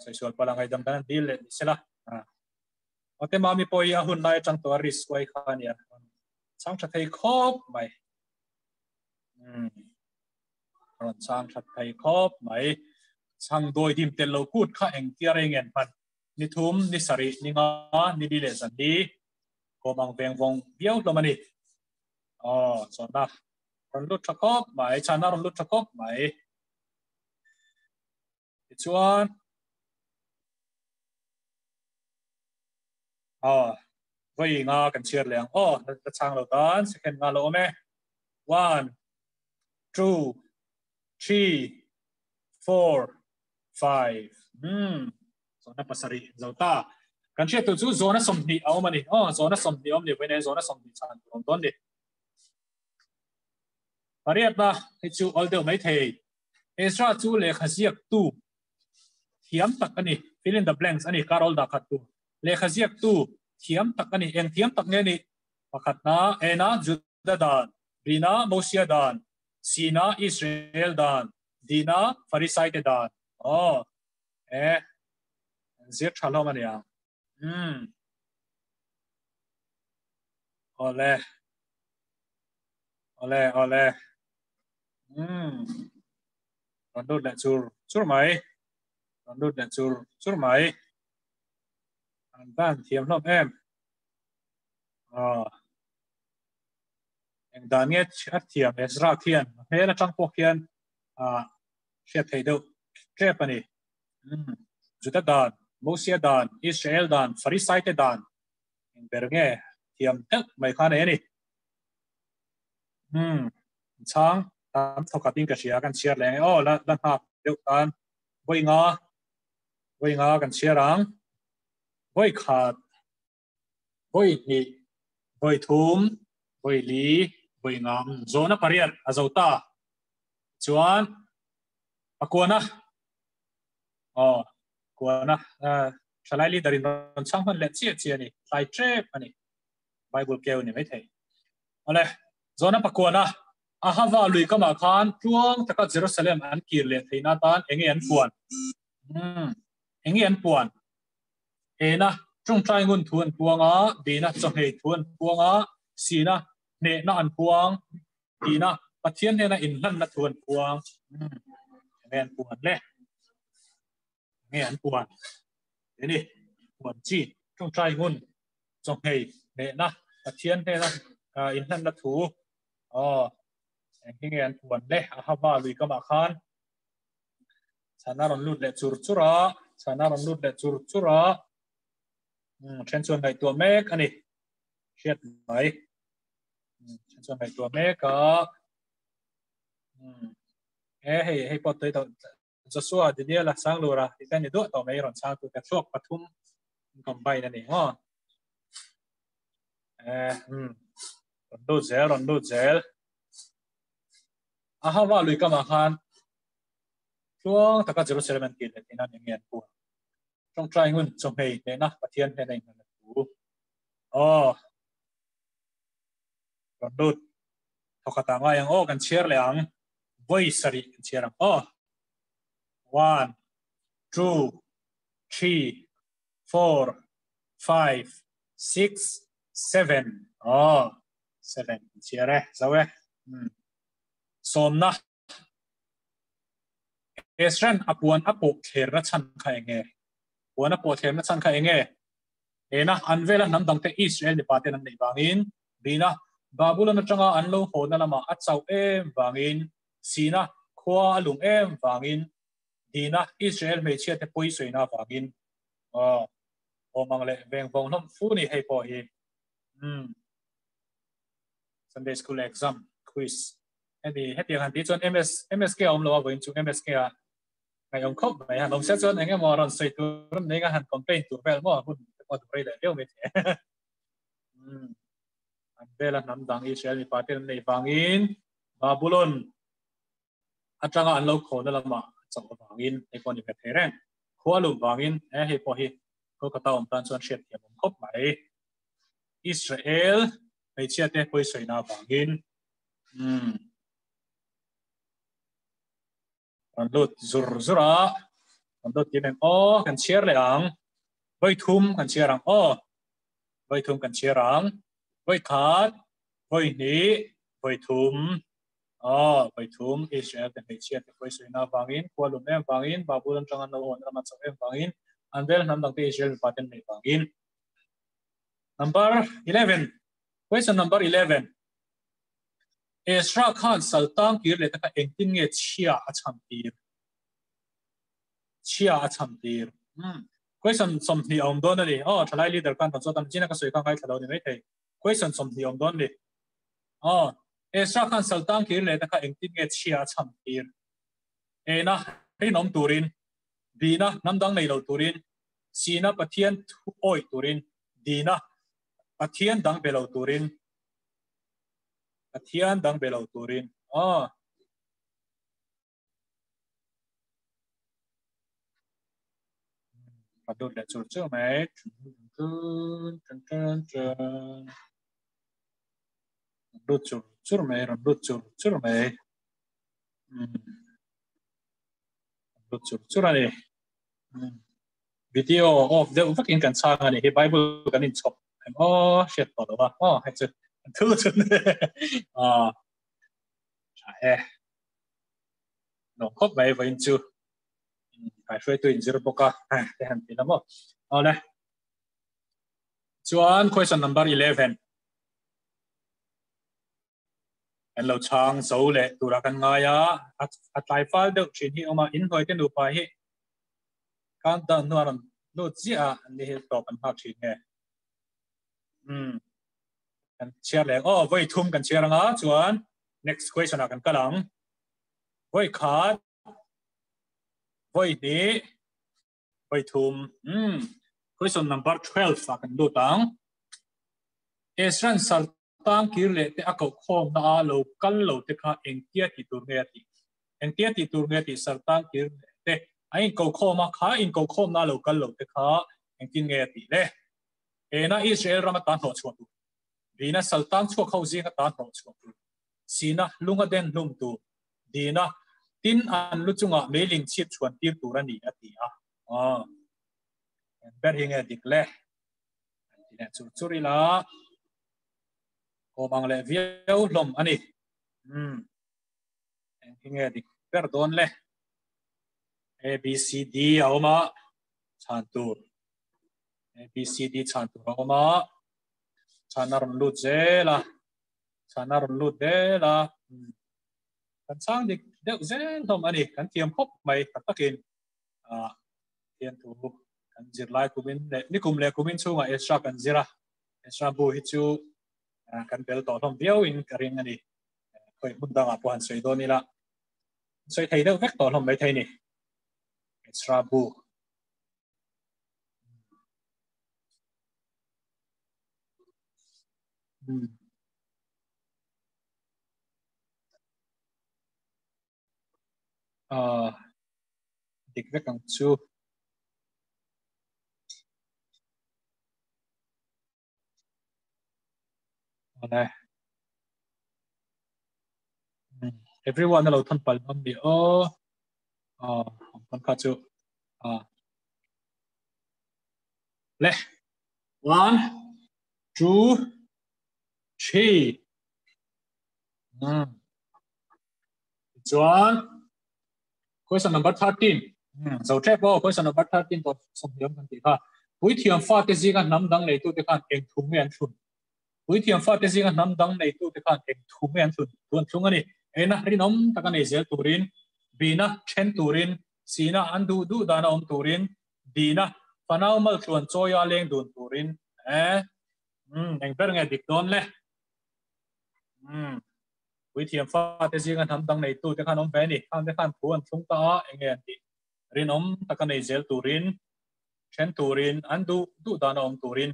sexual palangai dam dan dil le sela ote mami poi a hun nai chang to ris koi khania chang tha thei khop mai ron chang tha thei khop mai chang doi dim tel lo kut kha eng tiareng en pan ni thum ni sari ni nga ni di le zan di ko mang veng vong biao lo mani chona ron lut thakop mai chana ron lut thakop mai chuan vai nga kan chiar leng ta chang lo tan second nga lo me 1 2 3 4 5 zona pasari zauta kan che tu chu zona somni au mani zona somni om ni when zona somni chan ron don ni pariat na hi chu all the mai thei extra chu le khasiak tu thiam tak ani fill in the blanks ani karol da khat tu le khasiak tu thiam tak ani eng thiam tak nge ni pakhat na ena juda dan bina mosia dan sina israel dan dina farisai te dan zir thalo mania ole randut le chur mai randut le chur mai an ban thiam hlom em eng dan nge chat thiam ezra khian he na tang po khian hriat thei deuh trep ani juda dan mosia dan israel dan farisai te dan eng ber nge thiam tek mai khan ani chang tam thokatin ka sia kan chiar leng la ha deuh tan voi nga kan chiarang voi khat voi ni voi thum voi li voi nga zona pariat azauta chuan akona kuana shalai li darin ron chang han le chi ani tai trep ani bible keu ni mai thei ole zona pakona ahava lui kama khan tuang taka jerusalem an kir le theina tan enge an puan ena chung trai ngun thuan puanga dina chonghei thuan puanga sina ne na an puang dina pathian ne na in hlan na thuan puang ngen puan le ngen puan ini puan chi chung trai ngun chonghei ne na pathian ne na in hlan na thu ngen puan le ahava lui kama khan chana ron lut le chur chura chen chuan ngai tua mek ani hriat mai chen chuan ngai tua mek ka hei pot toi to Joshua dia la sang lu ra ti ni do to mai ron sang tu ka chok pathum combine ani ho ron do zel aha wa lui ka ma khan chuang taka Jerusalem an kin ina ni ngian pu trong trai ngun chom hei ne na pathian he nei na tu ron do thokata nga yang kan chiar le ang voice sari kan chiar ang 1 2 3 4 5 6 7 7 chiar zawe som na Esran apuan apo khêrna chan khai nge puan apo khêrna chan khai nge ena anvela namdang te Israel ni paten an nei bangin bina babulon atanga anlo hona lama achau em bangin sina khwa alung em bangin dina Israel me chia te poi soina bangin mangle veng vong nom fu ni hei po hi Sunday school exam quiz heti han ti chon MSK om lo going to MSK ngày ông khóc vậy hả ông sẽ cho anh em mò ròn sợi tur nên cái hàn complain tur vel mò hun mò tur đây là mệt anh đây là nắm đằng Israel bị paten này bangin Babylon atanga an lo khô đó là mà chọc bangin ai còn bị thế rèn khua lùm bangin hay po hi có cái tàu ông tan chuan shit thì ông khóc vậy Israel ai chia te poi soi na bangin An lut zura an lut tin kan chiar le ang voi thum kan chiar ang voi thum kan chiar ang voi khat voi ni voi thum voi thum Israel kan hei chiar te voi soina bangin kwalum em bangin babulon changan no on ramat em bangin andel nam dang te Israel paten nei bangin number 11 question number 11 Ezra Khan saltang kir le taka engtin nge chia acham tir question som ni om don ani thalai leader kan tan so tan china ka soi ka kai thalo ni mai thei question som ni om don ni Ezra Khan saltang kir le taka engtin nge chia acham tir ena hei nom turin dina namdang nei lo turin sina pathian oi turin dina pathian dang belo turin Pathian dang belo turin padut le chu mai rut chu mai chu ani video of the fucking kan sang ani he bible kan in chop shit to ba hai chu thu chu no khop mai vai chu kai Hruaitu in zero boka te han tin mo ole chuan question number 11 en lo chang zo le tura kan nga ya atlai fal de chin hi oma in hoi te nu pa hi kan da nuaran no chia ni he to kan hak chin nge kan chia le voi thum kan chia nga chuan next question akan kalang voi khat voi ni voi thum question number 12 akan do tang Esran saltang kirle te akau khom na lo kal lo te kha engtia ti tur nge ti saltang kirle te ai ko khoma kha in ko khom na lo kal lo te kha engtin nge ti le ena Israel ramatan ho chhu dina saltang chhu khau zinga ta ho chhu sina lunga den lum tu dina tin an lu chunga mailing chip chuan tir turani ati ber hinga dikle dina churi la ko mangle viau lom ani hinga dik ber don le ABCD awma chantur ABCD chantur awma chanar lut zela kan sang dik deuh zel lom ani kan tiam hop mai takin tian tu kan zir lai kumin le ni kum le kumin chunga extra kan zira extra bu hi chu kan bel to thom biao in karing ani khoi mundanga puan soi do ni la soi thei deuh vek to thom mai thei ni extra bu dik vek ang chu này everyone là thân phận âm bị con cá chữ lệ 1 2 3 John question number 13 so trap question number 13 to som hiam kan ti kha pui thiam fa te zinga nam dang nei tu te khan eng thum men thun pui thiam fa te zinga nam dang nei tu te khan eng thum men thun tuan chung ani ena rinom takan ei zel turin bina chen turin sina andu du dana turin dina panau mal chuan choya leng dun turin eng ber nge dik don le pui thiam fa te zinga nam dang nei tu te khan ve ni khan te khan puan chung ta eng en ti rinom takan ei zel turin chen turin andu du dana turin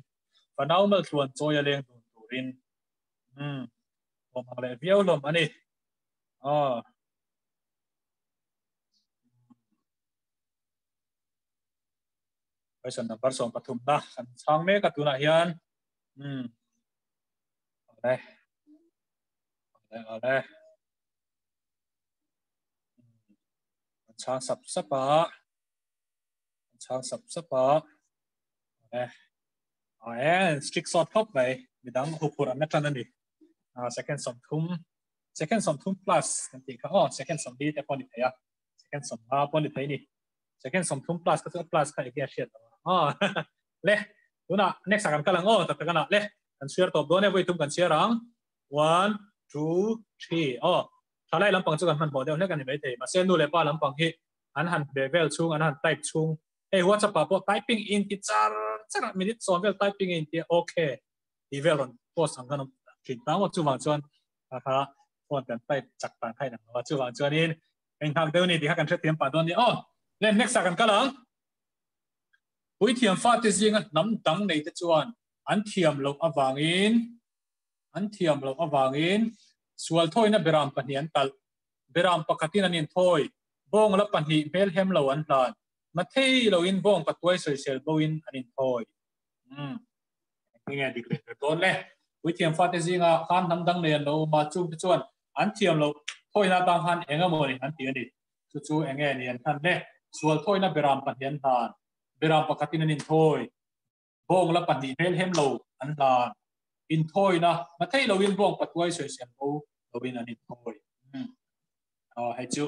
panau mal chuan choya leng dun turin le viau lom ani question number som pathum na kan chang me ka tuna hian ale chang sap sapa strict sort top mai midang hupur am na ni second som thum plus kan ti kha second som di te pon ni ya second som ha pon ni thei ni second som thum plus ka plus kha ek ya shet le tuna next akan kalang ta kana le kan share top do ne voi tum kan share rang 1 2 3 thalai lampang chu kan han bo deu ne kan ni mai thei ma sen nu le pa lampang hi an han level chung an han type chung WhatsApp po typing in ti char minute som vel typing in ti okay level on post ang kan tin ta mo chu wang chuan kha phone kan type chak pan khai na wa chu wang chuan in eng hak deu ni ti kha kan thre tiam pa don ni le next akan kalang pui thiam fa te zinga nam dang nei te chuan an thiam lo awangin sual thoi na beram pahnian tal beram pakhatin anin thoi bong la pahni mel hem lo an hlan ma thei lo in bong patwai soi sel bo in anin thoi nge dikle ton le pui thiam fa te zinga khan nam dang nei lo ma chu te chuan an thiam lo thoi na tang han enga mo ni an ti ani chu enge ni an than le sual thoi na beram pahnian hlan beram pakhatin anin thoi bong la pahni mel hem lo an hlan in thoi na ma thei lo in bong patwai soi sel bo lo in anin thoi hai chu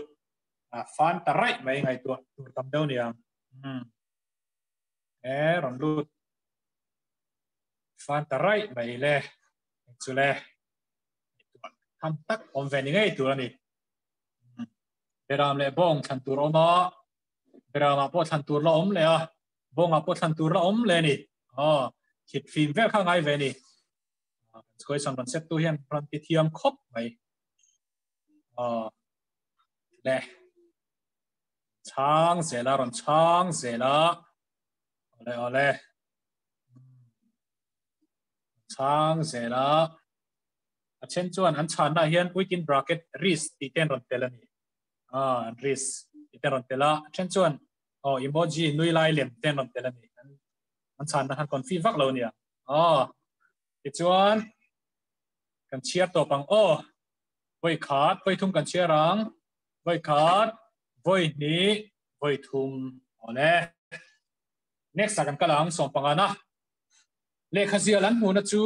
fan ta right mai ngai tu tam deu ni ron lut fan ta right mai le chu le tham tak om ve ni ngai tu ani beram le bong than tur oma beram po than tur la om le bong po than tur la om le ni hit film ve kha ngai ve ni koi san ban set tu hian ran ti thiam khop mai le chang zela ron chang zela ole chang zela a chen chuan an chan na hian within bracket risk ti ten ron telani risk ti ten ron tela chen chuan emoji nui lai lem ten ron telani an chan na han confirm vak lo nia ti chuan kan chia to pang voi khat voi thum kan chia rang voi khat voi ni voi thum ole next akan kalang som pangana le khazia lan mu na chu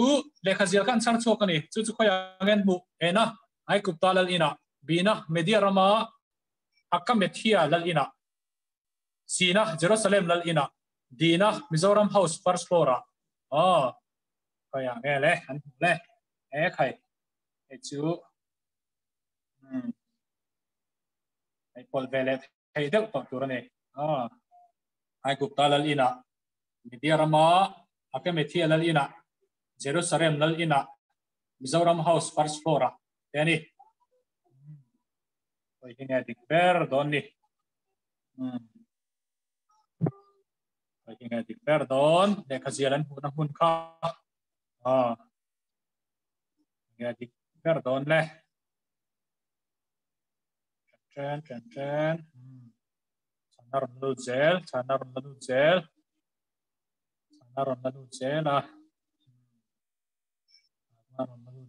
le khazia kan char chok ani chu khoya ngen mu ena ai kup talal ina bina media rama akka methia lal ina sina Jerusalem lal ina dina Mizoram house first floor khoya nge le an le khai chu ai pol vele thei deuh to tur ani ai kup talal ina Midiarama Akemetia Lalina Jerusalem Lalina Mizoram House first floor yani ini adik perdon nih ini adik perdon dek kajian hun ka ini adik perdon leh Chen sanar lalu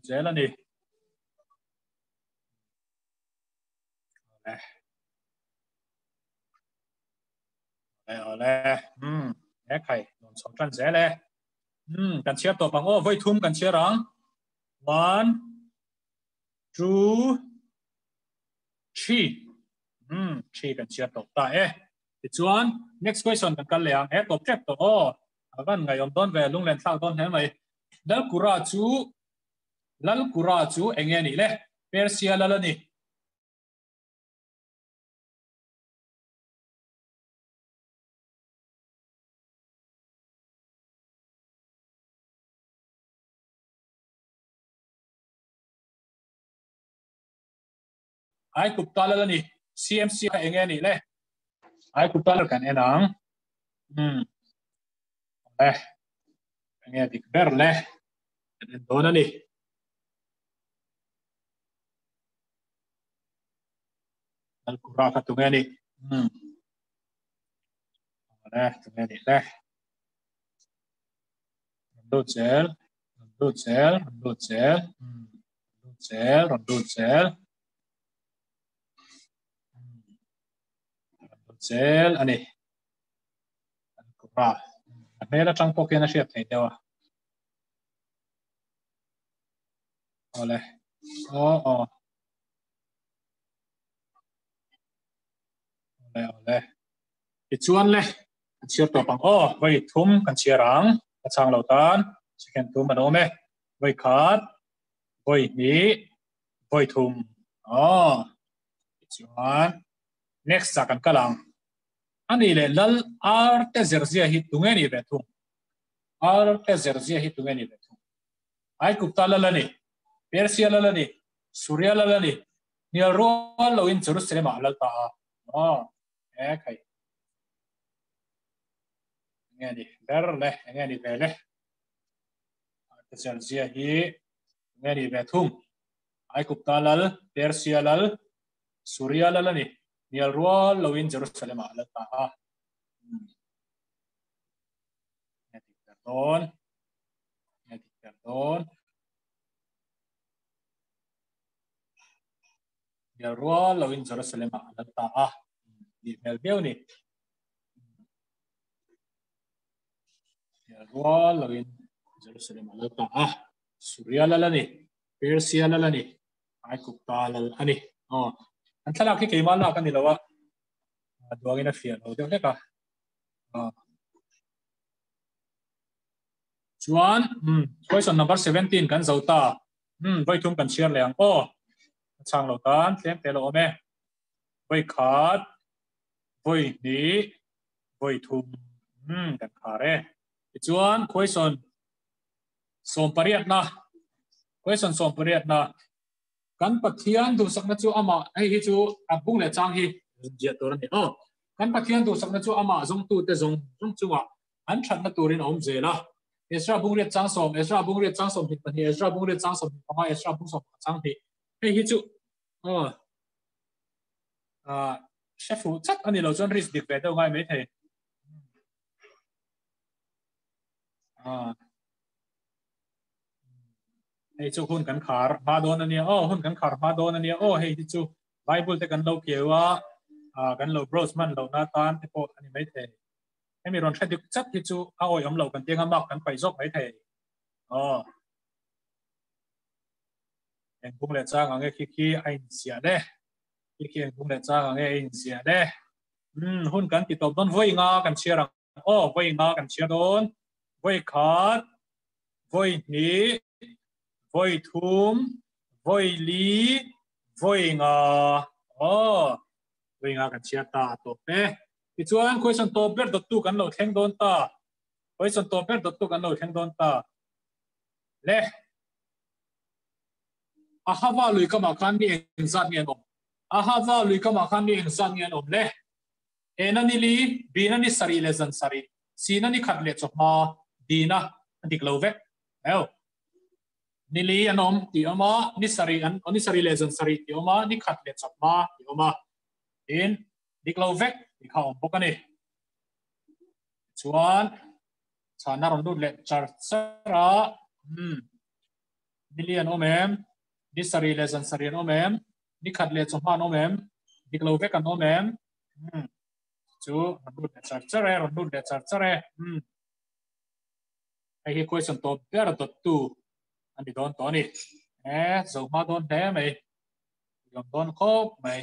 zel nih oleh kai non songkan zele kan chia to bang voi thum kan chia rang 1 2 3 kan chia to ta chuan next question kan leang to trap to agan ngai om don ve lung len thak don he mai lal kura chu enge ni le persia lalani ai cục ta lên đi CMC hay nghe nỉ lẽ ai cục ta là cái này nắng nghe thì bер lẽ đến đó nè al kura ka tu nghe nỉ lẽ tu nghe nỉ lẽ đốt gel Sel ani kura mera tang pokena siap thei dewa ole ichuan le chiar to pang vai thum kan chiarang achang lautan second thum anome vai khat vai ni vai thum ichuan next sakan kalang ani le lal arte zerzia hi tungeni betum arte zerzia hi tungeni betum ai kupta lalani persia lalani surya lalani ni ro lo in jerusalem alalta kai ngani berle ngani bele arte zerzia hi ngani betum ai kupta lal persia lal surya lalani Nial rual lawin Jerusalem alalta Nyatik perdon Nial rual lawin Jerusalem alalta di melbeu ni Nial rual lawin Jerusalem alalta Surya lalani Persia lalani ay kupta lalani ang talaki kay mala kan nilawa duwagin na fiyan o diyan ka Juan question number 17 kan zauta vai thum kan share leang chang lautan tlem telo ome vai khat vai ni vai thum kan khare Juan question som pariat na kan pathian du sakna chu ama ai hi chu abung le chang hi je tor ni kan pathian du sakna chu ama zong tu te zong chuwa an that na turin om zela esra bung le chang som hi pani esra bung le chang som pama esra bung som chang hi ai hi chu chef chat ani lo chon risk dik ve do ngai me the hey chu hun kan khar ma don ania hun kan khar ma don ania hey chu bible te kan lo kewa kan lo bros man lo na tan te po ani mai the emi ron khadik chat hi chu oi om lo kan tenga mak kan pai jok mai the en bung le cha nge khi ai sia de khi en bung le cha nge ai sia de hun kan ti top don voi nga kan chia voi nga kan chia don voi khat voi ni voi thum voi li voi nga voi nga kan chia ta to pe ti chuan question to ber dot tu kan lo thleng don ta question to per dot to kan lo theng don ta le a hawa lui ka ma khan ni eng zat ngen om a hawa lui ka ma khan ni eng zat ngen om le e na ni li b na ni sari le zan sari c na ni khat le chok ma d na dik lo vek eo ni li anom ti oma ni sari an oni sari le zan sari ti oma ni khat le chok ma ti oma in dik lo vek Inkhawm bokani chuan chana ron lut le char chara million omem ni sari le zan sari omem ni khat le chok ma omem dik lo vek an omem chu ron lut le char chare ai hi question to per dot tu ani don to ni zo ma don te mai yom don khop mai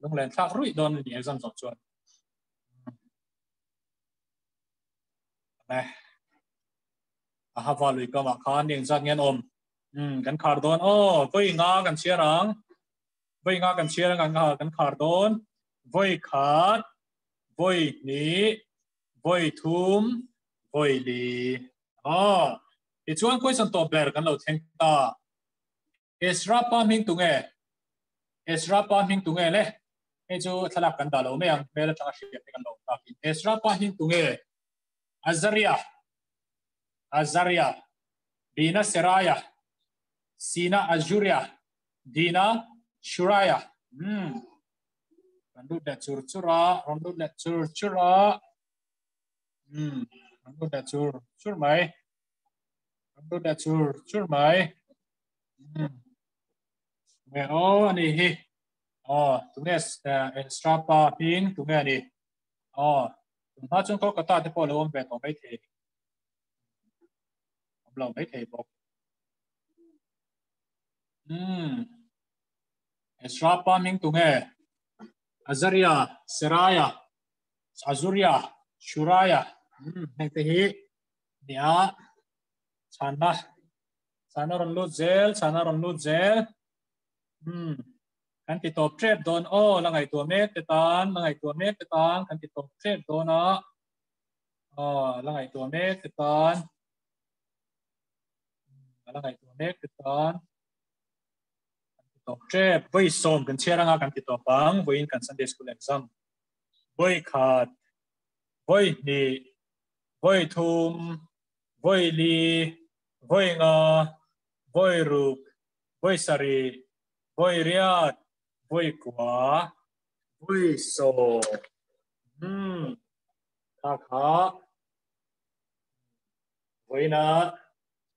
long len thak rui don ni exam zong chuan a hawa lui ka ma khan ning zat ngen om kan khar don voi nga kan chiarang voi nga kan chiarang kan khar don voi khat voi ni voi thum voi li i chuan question to ber kan lo theng ta esra pa ming tunge le e chu thalak kan da lo me ang mel tanga shi kan lo ta esra pa ming tunge azaria bina seraya sina ajuria dina shuraya randu da churchura randu da chur mai randu da chur mai me ani hi tunge extra pa ping tunge ani ha chung ko kata te polo om ve to mai the lo mai the bok extra pa ming tunge azaria seraya azuria shuraya heng te hi nia chana ron lu zel kan ti top trade don langai tua mek te tan kan ti top trade don langai tua mek te tan top trade voi som kan cheranga kan ti top bang voi in kan Sunday school exam voi khat voi ni voi thum voi li voi nga voi ruk voi sari voi riat voi kwa voi so kha voi na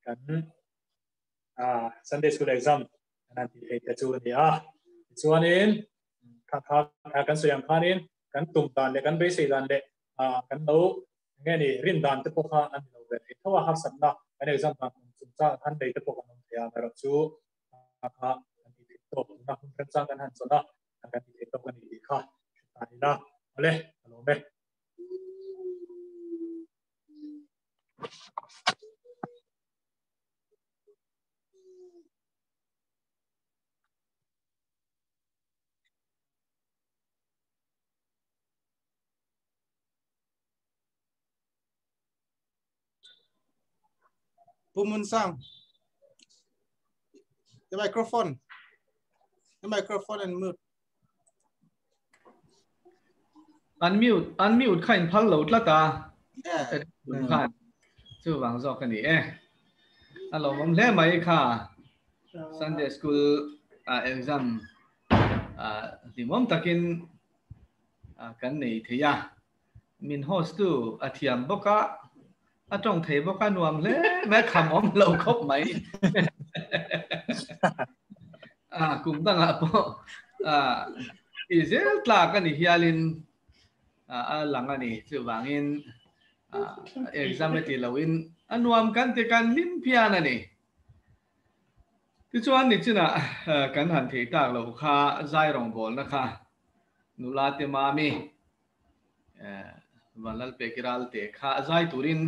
kan Sunday school exam nan ti he chu ni chuan in kha kan soyam khanin kan tum dan le kan be sei dan le kan no nge ni rin dan te pokha an lo ve thawa har samna kan exam ta chung cha han dei te pokha nom ya ra chu kha kan ti to na hun kan sang kan han so na kan ti to kan ni kha ani na ale alo me Lalhmunsanga, the microphone and mute. Unmute 看พังโหลดละตา Yeah. ชื่อวางจอกกันนี่ฮัลโหลผมเล่นไหมค่ะ Sunday School exam ที่ผมตะกินกันนี่ที่ยามินโฮสตูเทียมบอกว่าจงเทบอกว่านวมเล่แม่คำผมเราครบไหมกลุ่มตั้งพออิเซลตากันนี่ฮิอาลินหลังอันนี้ชื่อวางอินexam ที่เราอินนวมกันที่กันลิมพิอานันนี่ที่ชวนนี่จีน่ะกันหันที่ตากเราค่าใจรองบอลนะคะนุลาเตมามีVanlalpeki Ralteค่าใจตุริน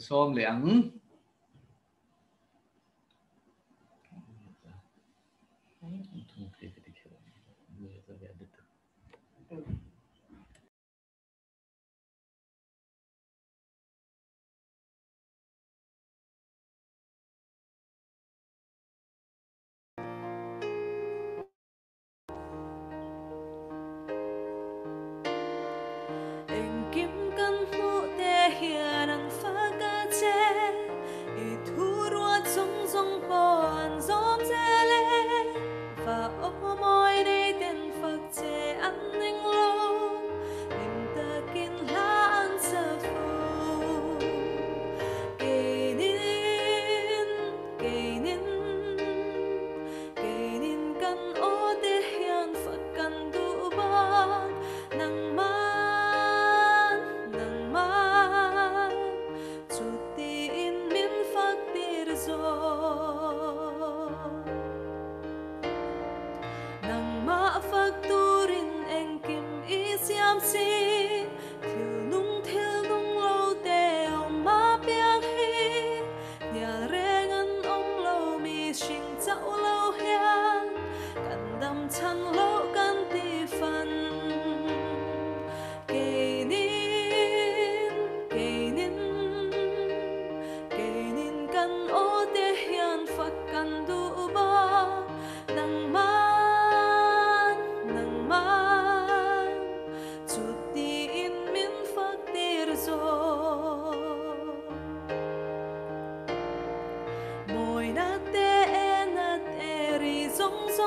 ส้มเหลือง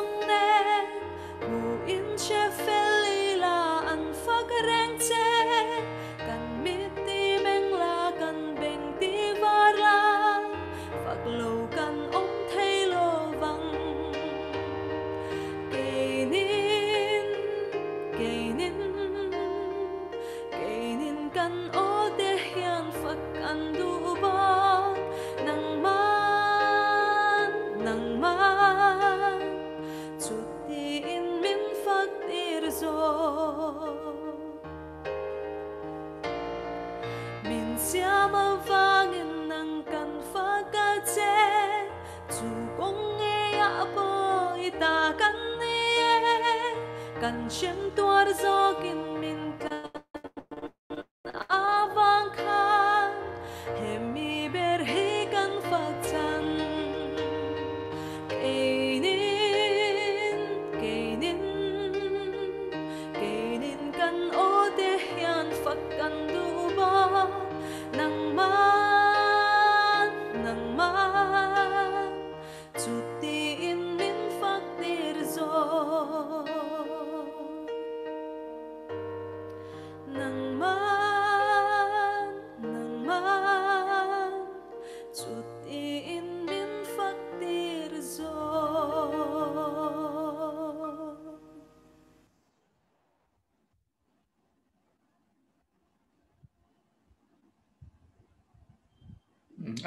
song nè hu in che phê la an phak reng che kan mit ti beng la kan beng ti var la phak lo kan om thei lo vang kê nín kan o de hian phak an du bang nang man chút ti in min phak tir zo min siam avangin nang kan phak ka che chu kong nge ya po ita kan ne kan chem tuar zo kin min avang khan hemi ber hi kan fatan keinin kan o de hian fak kan du ba nang man chút ti in min fak tir zo nang man chút ti in min phak tir zo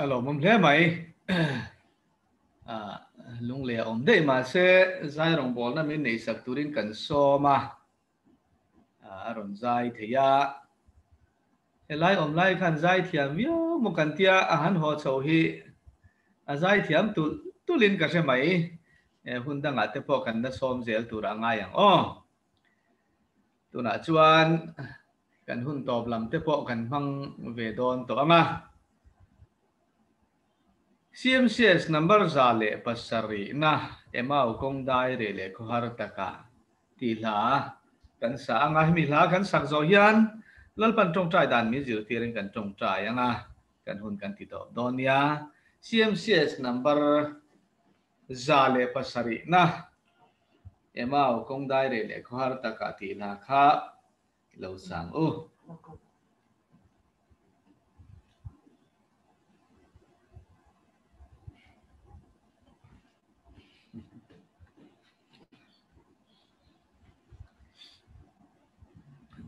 alo mong le mai lung le om dei ma se zai rong bol na min nei sak turin kan so ma ron zai theya helai om lai khan zai thiam yo mo kan tia a han ho chho hi a zai thiam tu lin ka se mai hun dang ate po kan na som zel tur anga yang o tu na chuan kan hun top lam te po kan mang ve don to anga CMCS number zale pasari na emau kong dai re le ko har taka ti la kan sa anga mi la kan sak zo hian lalpan tong trai dan mi zir tiring kan tong trai anga kan hun kan ti do donia CMCS number zale pasari na emau kong dai re le ko har taka ti la kha lo sang o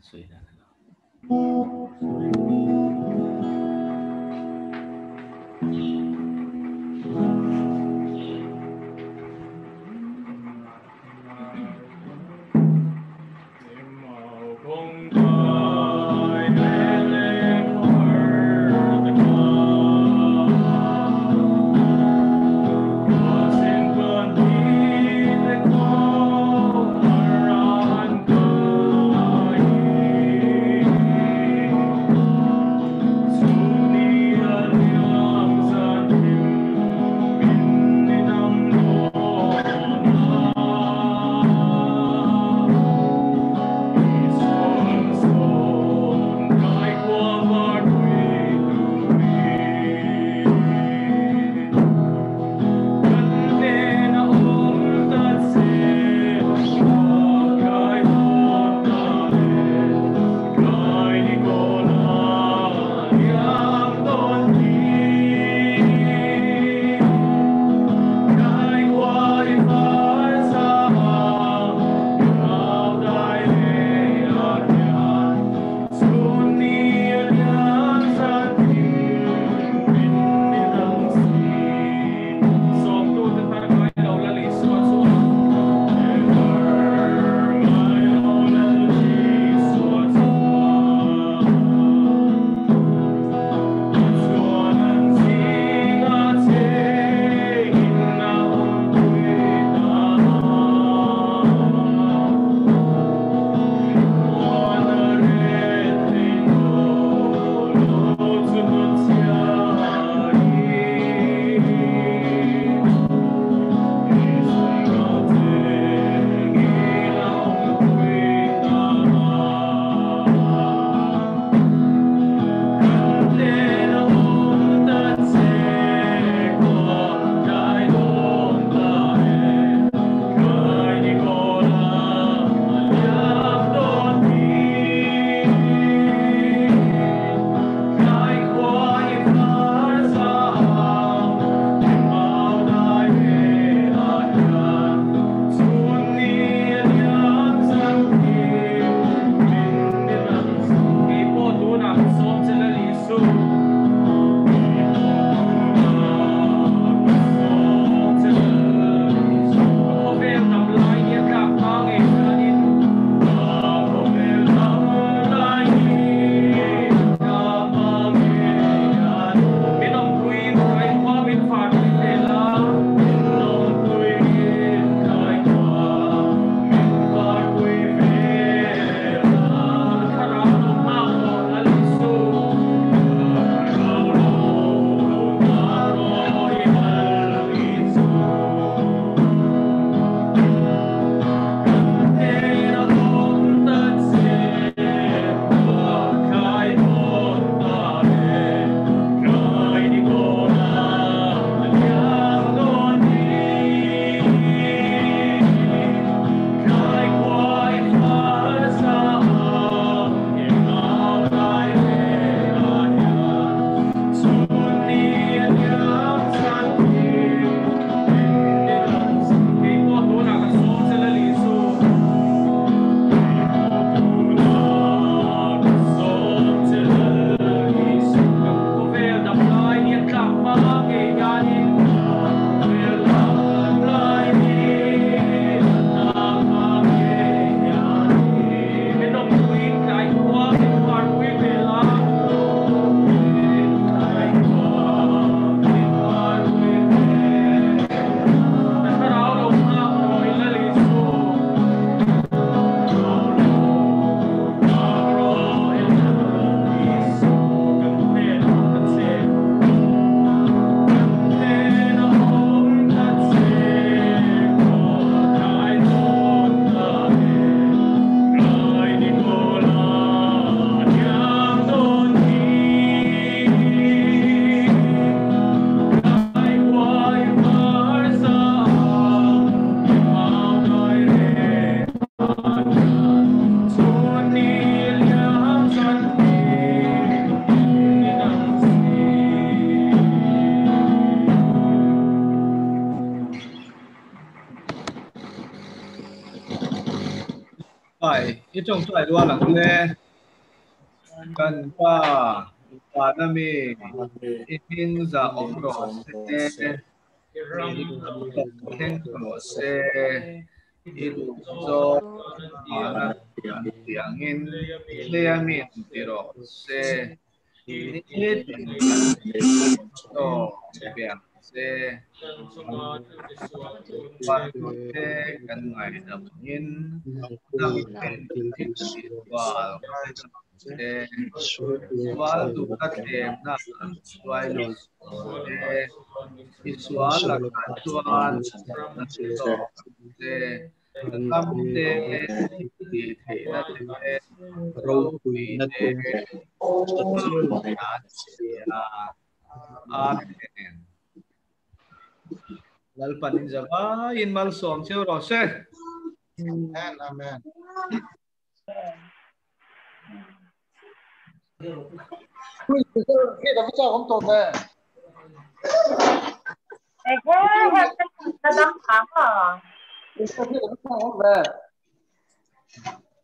suy ra ít trong trại đua lặng lẽ cần pa nami ít hình ra ông rồi sẽ hen rồi sẽ ít cho tiếng in leamin rồi sẽ ít cho biển sẽ và thế cần ngày đập in đăng khen và sẽ xóa đủ các em na xoay lùi xóa là cả chuan sẽ tâm thế thì thể là thế râu quỳ thế lalpanin jaga in mal som cheu ro se Amen, amen. Khi đó cho không tốt nè.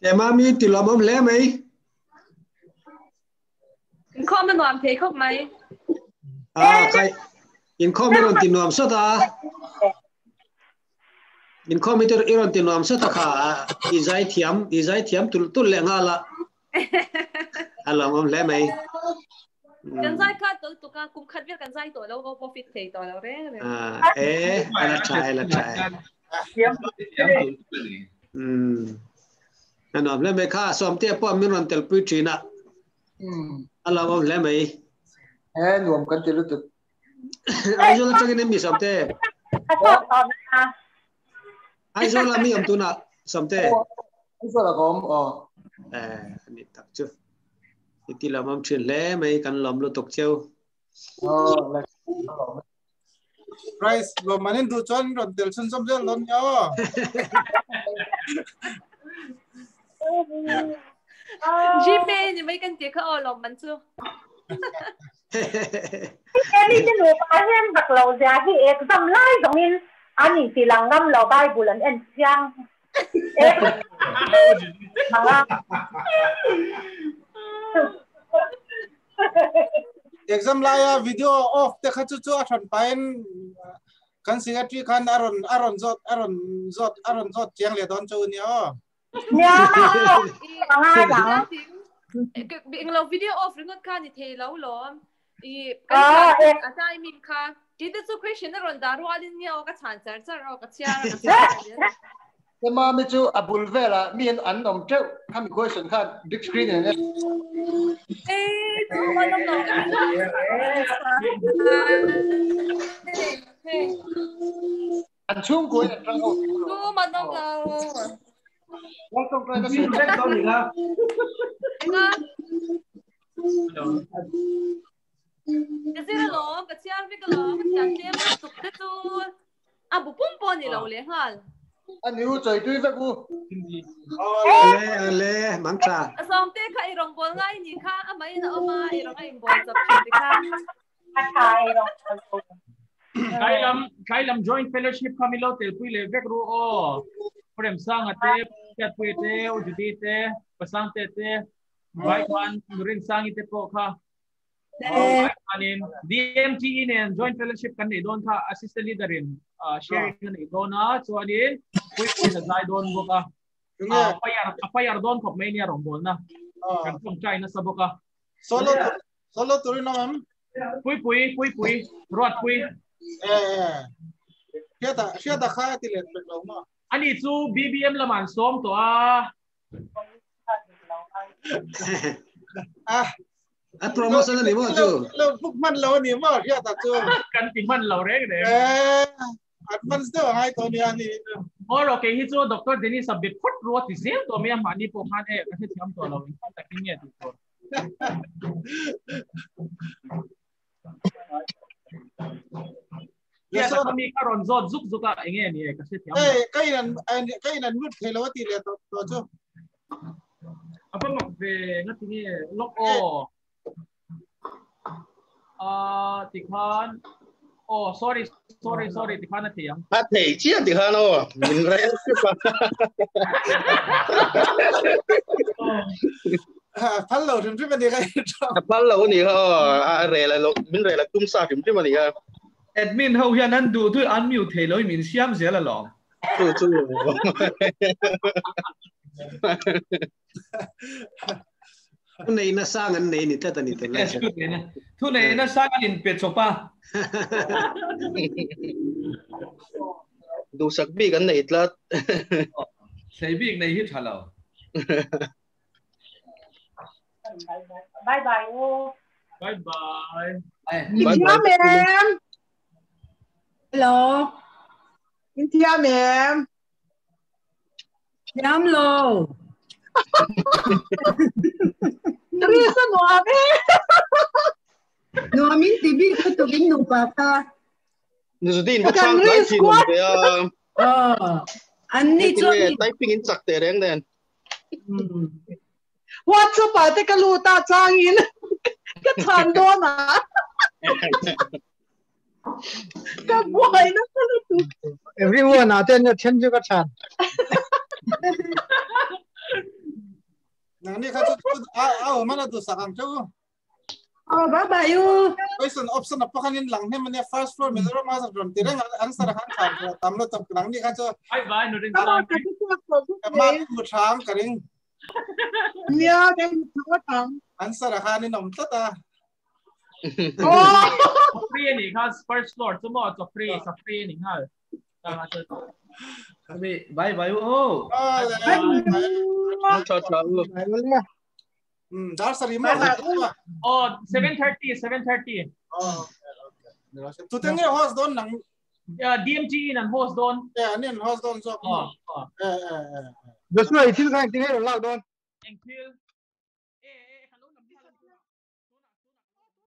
Em mami thì làm ông lẽ mấy? Inkhawm nó làm thế không mấy? Cái Inkhawm nó tin làm sao ta? Inkhawm nó tin làm sao ta cả? Izai thiam tu lẹ ngà la. Làm ông lẽ mấy? Kan zai ka tu ka kum khat việc kan zai to lo go profit thei to lo re. Ala try. Anh nói lên mấy khá xóm tiếp qua mình làm tel bự chín ạ. Anh làm ông lên mấy? Nuông cần tiêu được. Ai rồi cho cái này mi xóm tiếp. Ai rồi làm mi ông tu nè xóm tiếp. Ai rồi là có anh đi tập chưa? Thì làm ông chuyện lẽ mấy cần làm luôn tục chiêu. Price lo manin du chon ron tel sun som zel lon yo. GP thì mấy cái tiền khao lòng mình chưa? Em đi trên đường phải em bạc lầu ra thì em dầm lại giống như anh ấy thì là ngâm lầu bay buồn em chăng? Exam laya video off te khachu chu athon pain kan secretary khan aron zot chiang le don chu ni o nya ha ja bị lâu video off ringot khan thì thề lâu lắm cái ai mình khan chỉ để cho question nó đã rồi đi nhau cái sản sản sản rồi cái chia em mà mình chú abul về là miền ăn nồng trâu tham question khan big screen này chú mà nồng nồng ăn chung cuối là trăng không chú mà nồng nồng Long trong trai nó sẽ chết có gì không? cái gì đó cái chia với cái đó cái tiền tiền mà tụt cái chú bụng bông gì lâu liền hả? Anh yêu trời tuy vậy cô. Lê mang trà. Xong thế khai rong bồn ngay nhìn khá mấy nó mà rong ngay bồn tập trung đi khá. Kai lam joint fellowship kami lo tel pui le vek ru o Remsang ate chat pui te ujudi te pasang te right one Remsang ite po kha anin DMT in and joint fellowship kan ni don kha assistant leader in sharing ni dona so adin pui na zai don bo ka apayar don khop mai ni rong bol na kan tong chai na sa bo ka solo turin na ma'am pui ruat pui siya ta kha ti let pek lo ma ani chu BBM laman som to promotion ni mo chu lo puk man lo ni mo siya ta chu kan ti man lo re de advance do hai to ni ani or okay hi chu Dr. Denis a bit put ro ti zel to me mani po khan e ka thiam to lo ta kin ye ti to ya so kami karon zot zuk zuka enge ni ka thiam kai nan nut thelo ti le to chu apa mak ve ngati ni lok ti khan sorry ti khan na thiam thei chia ti khan o min re พันเราถึงที่มันดีกันพันเรานี่ก็เรล่ะมินเรล่ะตุ้มซาถึงที่มันนี่ก็แอดมินเขาอย่างนั้นดูด้วยอันมิวเทลอยมินเสียมเสียละหรอจู่ทุนในน่าสร้างอันไหนนี่แต่ตอนนี้ตัวแรกทุนในน่าสร้างอันนี้เป็ดโซป้าดูสักบีกันในละใส่บีกในฮิตฮัลโหลบายบายโอ้บายบายอินเทียแมมฮัลโหลอินเทียแมมยามโลรีสนัวเบ้นัวมินทีบีก็ตัวกินหนูปะค่ะนี่สุดที่มันช่างไลฟ์ที่หนูเดียอันนี้จะไลฟ์ปิ้งอินสักแต่แรงเด่นว่าจะไปแต่กลูตาจางอินก็ทานโดนนะก็บ่อยนะก็รู้ everyone attend attend ก็ทานนั่นนี่เขาจะเอามันดูสักคำจูบายบายอยู่ไปส่วน option พวกนี้หลังให้มันเนี่ย first floor มีรถมาสักรถตีเร่งอันสารคันขาดตามรถตามหลังนี่เขาจะบายบายหนูเร่งตามมาบุตรางกันเองเนี่ยเด็กทุกทางอันสารคันนี่หนุ่มตัดตาโอ้ฟรีนี่ค่ะ first floor สมมติจะฟรีสักฟรีนี่ค่ะบายบายโอ้ชอบดาร์สรีมาโอ้ 7:30 ตัวเต็งเนี่ย host โดนหนังDMG นั่น host โดนนี่ host โดนจบอ๋อเดี๋ยวช่วยที่ข้างที่ให้เราเล่าโดน thank you